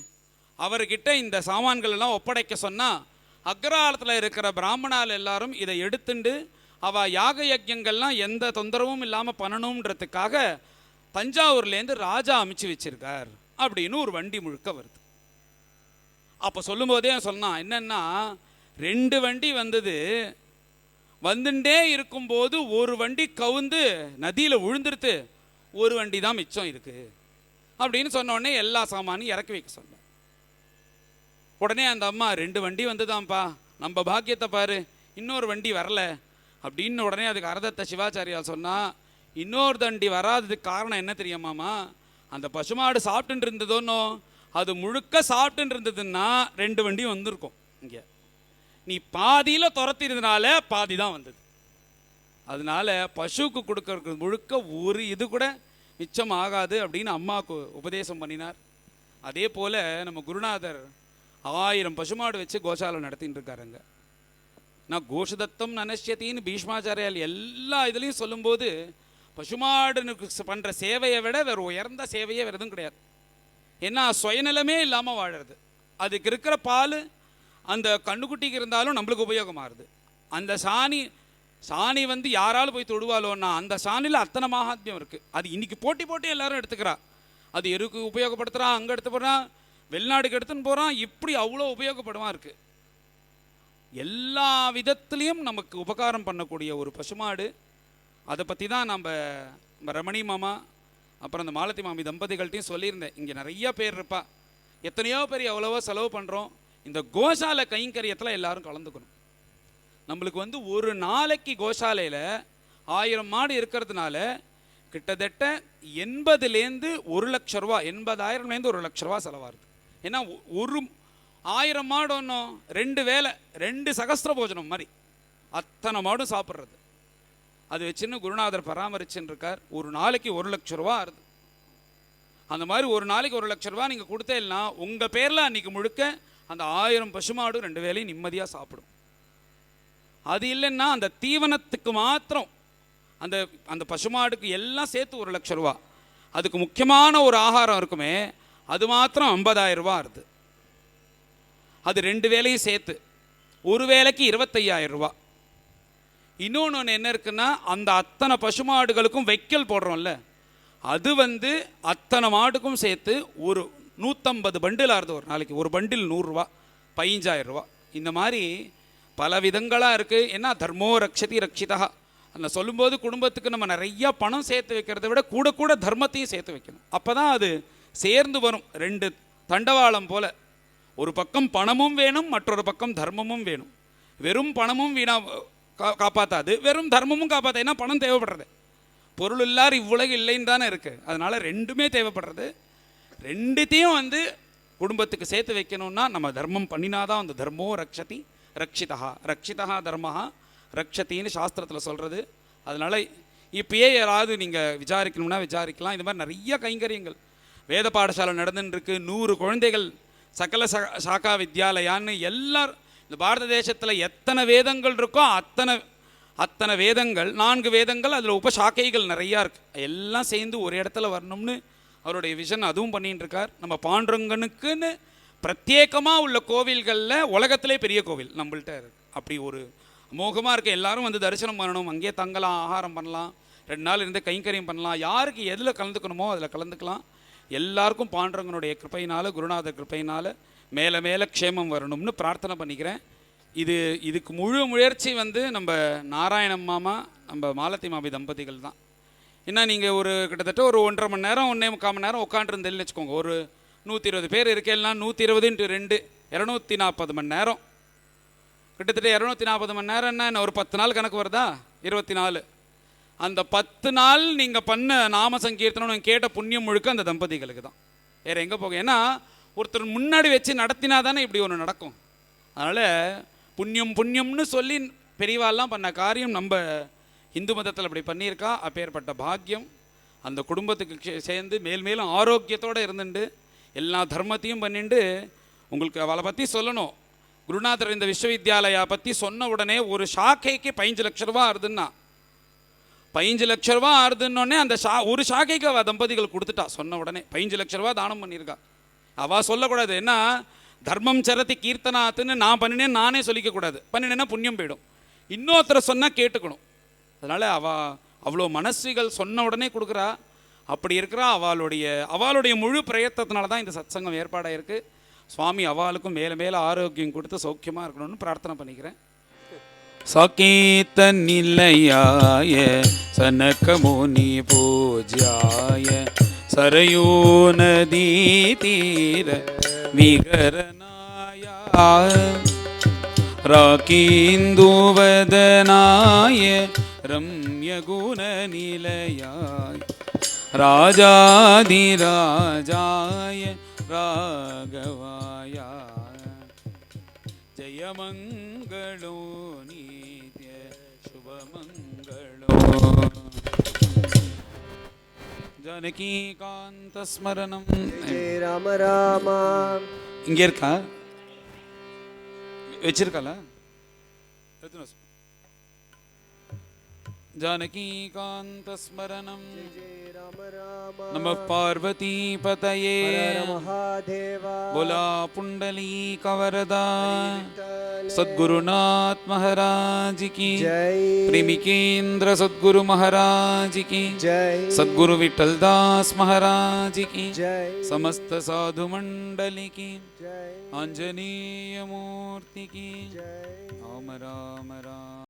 A: அவர்கிட்ட இந்த சாமான்கள் எல்லாம் ஒப்படைக்க சொன்னால், அக்ரஹாரத்தில் இருக்கிற பிராமணால் எல்லாரும் இதை எடுத்துண்டு அவள் யாக யஜ்யங்கள்லாம் எந்த தொந்தரவும் இல்லாமல் பண்ணணுன்றதுக்காக தஞ்சாவூர்லேருந்து ராஜா அமைச்சு வச்சிருக்கார் அப்படின்னு ஒரு வண்டி முழுக்க வருது. அப்போ சொல்லும்போதே சொன்னான், என்னன்னா 2 வண்டி வந்தது, வந்துட்டே இருக்கும்போது ஒரு வண்டி கவுந்து நதியில் விழுந்துருத்து, ஒரு வண்டி தான் மிச்சம் இருக்கு அப்படின்னு சொன்ன உடனே எல்லா சாமானையும் இறக்கி வைக்க சொன்னேன். உடனே அந்த அம்மா, 2 வண்டி வந்துதான்ப்பா, நம்ம பாக்கியத்தை பாரு, இன்னொரு வண்டி வரல அப்படின்னு. உடனே அதுக்கு ஹரதத்த சிவாச்சாரியார் சொன்னா, இன்னொரு வண்டி வராததுக்கு காரணம் என்ன தெரியுமாமா, அந்த பசுமாடு சாப்பிட்டு இருந்ததோன்னோ, அது முழுக்க சாப்பிட்டு இருந்ததுன்னா 2 வண்டி வந்திருக்கும். இங்கே நீ பாதியில் துரத்தினதுனால பாதி தான் வந்தது. அதனால பசுவுக்கு கொடுக்கறது முழுக்க ஒரு இது கூட மிச்சம் ஆகாது அப்படின்னு அம்மாவுக்கு உபதேசம் பண்ணினார். அதே போல் நம்ம குருநாதர் 1000 பசுமாடு வச்சு கோசாலை நடத்தின்னு இருக்காருங்க. நான் கோஷதத்தம் நனஷ்யத்தின்னு பீஷ்மாச்சாரியால் எல்லா இதுலேயும் சொல்லும்போது, பசுமாடுனுக்கு பண்ணுற சேவையை விட வேறு உயர்ந்த சேவையே வேறு எதுவும் கிடையாது. ஏன்னா சுயநலமே இல்லாமல் வாழறது. அதுக்கு இருக்கிற பால் அந்த கண்ணுக்குட்டிக்கு இருந்தாலும் நம்மளுக்கு உபயோகமாகுது. அந்த சாணி வந்து யாராலும் போய் தொடுவாலோன்னா அந்த சாணியில் அத்தனை மகாத்மியம் இருக்குது. அது இன்னைக்கு போட்டி எல்லாரும் எடுத்துக்கிறா. அது எருக்கு உபயோகப்படுத்துகிறான், அங்கே எடுத்து போகிறான், வெளிநாடுக்கு எடுத்துன்னு போகிறான், இப்படி அவ்வளோ உபயோகப்படுமா இருக்குது. எல்லா விதத்துலேயும் நமக்கு உபகாரம் பண்ணக்கூடிய ஒரு பசுமாடு. அதை பற்றி தான் நம்ம ரமணி மாமா அப்புறம் அந்த மாலதி மாமி தம்பதிகள்ட்டையும் சொல்லியிருந்தேன். இங்கே நிறைய பேர் இருப்பா, எத்தனையோ பேர் எவ்வளவோ செலவு பண்ணுறோம். இந்த கோசாலை கைங்கரியத்தில் எல்லாரும் கலந்துக்கணும். நம்மளுக்கு வந்து ஒரு நாளைக்கு கோசாலையில் 1000 மாடு இருக்கிறதுனால கிட்டத்தட்ட 80லேருந்து 1,00,000 ரூபா, 80,000லேருந்து 1,00,000 ரூபா செலவாகுது. ஏன்னா ஒரு 1000 மாடு ஒன்றும் 2 வேலை 2 சகஸ்திர போஜனம் மாதிரி அத்தனை மாடும் சாப்பிட்றது. அது வச்சுன்னு குருநாதர் பராமரிச்சுன்னு இருக்கார். ஒரு நாளைக்கு 1,00,000 ரூபா ஆகுது. அந்த மாதிரி ஒரு நாளைக்கு 1,00,000 ரூபா நீங்கள் கொடுத்தேன்னா உங்கள் பேரில் அன்றைக்கி முழுக்க அந்த 1000 பசுமாடு 2 வேலையும் நிம்மதியாக சாப்பிடும். அது இல்லைன்னா அந்த தீவனத்துக்கு மாத்திரம் அந்த அந்த பசுமாடுக்கு எல்லாம் சேர்த்து 1,00,000 ரூபா. அதுக்கு முக்கியமான ஒரு ஆகாரம் இருக்குமே, அது மாத்திரம் 50,000 ரூபா ஆகுது. அது 2 வேலையும் சேர்த்து ஒரு வேலைக்கு 25,000 ரூபா. இன்னொன்று என்ன இருக்குன்னா, அந்த அத்தனை பசுமாடுகளுக்கும் வைக்கல் போடுறோம்ல, அது அத்தனை மாடுக்கும் சேர்த்து ஒரு 150 பண்டில் ஆகுது ஒரு நாளைக்கு. ஒரு பண்டில் 100 ரூபா, 15,000 ரூபா. இந்த மாதிரி பல விதங்களாக இருக்குது. ஏன்னா தர்மோ ரக்ஷதி ரக்ஷிதா அந்த சொல்லும்போது குடும்பத்துக்கு நம்ம நிறையா பணம் சேர்த்து வைக்கிறத விட கூட கூட தர்மத்தையும் சேர்த்து வைக்கணும். அப்போ தான் அது சேர்ந்து வரும். 2 தண்டவாளம் போல், ஒரு பக்கம் பணமும் வேணும், மற்றொரு பக்கம் தர்மமும் வேணும். வெறும் பணமும் வீணா காப்பாற்றாது, வெறும் தர்மமும் காப்பாற்றாது. ஏன்னா பணம் தேவைப்படுறது, பொருள் இல்லாத இவ்வுலகு இல்லைன்னு தானே இருக்குது. அதனால் ரெண்டுமே தேவைப்படுறது. ரெண்டுத்தையும் குடும்பத்துக்கு சேர்த்து வைக்கணும்னா நம்ம தர்மம் பண்ணினாதான் அந்த தர்மோ ரக்ஷதி ரக்ஷிதா ரக்ஷிதா தர்மஹா ரக்ஷத்தின்னு சாஸ்திரத்தில் சொல்கிறது. அதனால் இப்பயே யாராவது நீங்கள் விசாரிக்கணும்னா விசாரிக்கலாம். இது மாதிரி நிறைய கைங்கரியங்கள் வேத பாடசாலை நடந்துட்டுருக்கு. 100 குழந்தைகள் சகல சாக்கா வித்யாலயான்னு எல்லாரும் இந்த பாரத தேசத்தில் எத்தனை வேதங்கள் இருக்கோ அத்தனை வேதங்கள், 4 வேதங்கள், அதில் உபசாக்கைகள் நிறையா இருக்குது. எல்லாம் சேர்ந்து ஒரு இடத்துல வரணும்னு அவருடைய விஷன் அதுவும் பண்ணிகிட்டு இருக்கார். நம்ம பாண்டுரங்கனுக்குன்னு பிரத்யேகமாக உள்ள கோவில்களில் உலகத்திலே பெரிய கோவில் நம்மள்கிட்ட இருக்குது. அப்படி ஒரு அமோகமாக இருக்குது. எல்லாரும் தரிசனம் பண்ணணும், அங்கேயே தங்கலாம், ஆகாரம் பண்ணலாம், 2 நாள் இருந்து கைங்கரியம் பண்ணலாம். யாருக்கு எதில் கலந்துக்கணுமோ அதில் கலந்துக்கலாம். எல்லாருக்கும் பாண்டுரங்கனுடைய கிருப்பையினால், குருநாதர் கிருப்பையினால் மேலே மேலே க்ஷேமம் வரணும்னு பிரார்த்தனை பண்ணிக்கிறேன். இதுக்கு முழு முயற்சி நம்ம நாராயணம் மாமா, நம்ம மாலத்தி மாமி தம்பதிகள் தான். ஏன்னா நீங்கள் ஒரு கிட்டத்தட்ட ஒரு 1.5 மணி நேரம் 1.25 மணி நேரம் உட்காண்டிருந்தேன்னு வச்சுக்கோங்க. ஒரு 120 பேர் இருக்கேன்னா 120 × 2 240 மணி நேரம். கிட்டத்தட்ட 240 மணி நேரம்னா என்ன, ஒரு 10 நாள் கணக்கு வருதா? 24. அந்த 10 நாள் நீங்கள் பண்ண நாம சங்கீர்த்தனம் கேட்ட புண்ணியம் முழுக்க அந்த தம்பதிகளுக்கு தான். வேறு எங்கே போக? ஏன்னா ஒருத்தர் முன்னாடி வச்சு நடத்தினா தானே இப்படி ஒன்று நடக்கும். அதனால் புண்ணியம் புண்ணியம்னு சொல்லி பெரியவாள்லாம் பண்ண காரியம் நம்ம இந்து மதத்தில் அப்படி பண்ணியிருக்கா. அப்பேற்பட்ட பாக்கியம் அந்த குடும்பத்துக்கு சேர்ந்து மேலும் ஆரோக்கியத்தோடு இருந்துட்டு எல்லா தர்மத்தையும் பண்ணிட்டு உங்களுக்கு அவளை பற்றி சொல்லணும். குருநாதர் இந்த விஸ்வவித்யாலயா பற்றி சொன்ன உடனே ஒரு ஷாக்கைக்கு 15 லட்ச ரூபா ஆறுதுன்னா, 15 லட்ச ரூபா ஆறுதுன்னொடனே அந்த ஒரு ஷாக்கைக்கு அவள் தம்பதிகள் கொடுத்துட்டா. சொன்ன உடனே 15 லட்ச ரூபா தானம் பண்ணியிருக்கா. அவள் சொல்லக்கூடாது, ஏன்னா தர்மம் சரதி கீர்த்தனாத்துன்னு நான் பண்ணினேன் நானே சொல்லிக்கக்கூடாது. பண்ணினேன்னா புண்ணியம் போயிடும். இன்னொருத்தரை சொன்னால் கேட்டுக்கணும். அதனால் அவ்வளோ மனசுகள் சொன்ன உடனே கொடுக்குறா. அப்படி இருக்கிறா. அவளுடைய முழு பிரயத்தத்தினால தான் இந்த சத்சங்கம் ஏற்பாடாக இருக்குது. சுவாமி அவளுக்கும் மேலே மேலே ஆரோக்கியம் கொடுத்து சௌக்கியமாக இருக்கணும்னு பிரார்த்தனை பண்ணிக்கிறேன். சகீத நிலையாய சனக முனி பூஜ்யாய சரயூ நதி தீர விகரநாய ராகீந்துவதனாய ரம்ய குண நிலையாய ராஜாதிராஜாய ராகவாய ஜயமங்களோ நித்ய சுபமங்களோ. ஜானகீகாந்த ஸ்மரணம்.
B: ஜெய ராம ராமா.
A: இங்கே இருக்கா? வச்சிருக்கால? ஜானகீகாந்த ஸ்மரணம். நம பார்வதி பதயே
B: மகாதேவா.
A: போலா புண்டலீக வரதா सद्गुरुनाथ महाराज की
B: जय.
A: प्रेमिकेंद्र सद्गुरु महाराज की
B: जय.
A: सद्गुरु विठलदास महाराज की
B: जय.
A: समस्त साधु मंडली की
B: जय.
A: आंजनेय मूर्ति की
B: जय.
A: राम राम राम.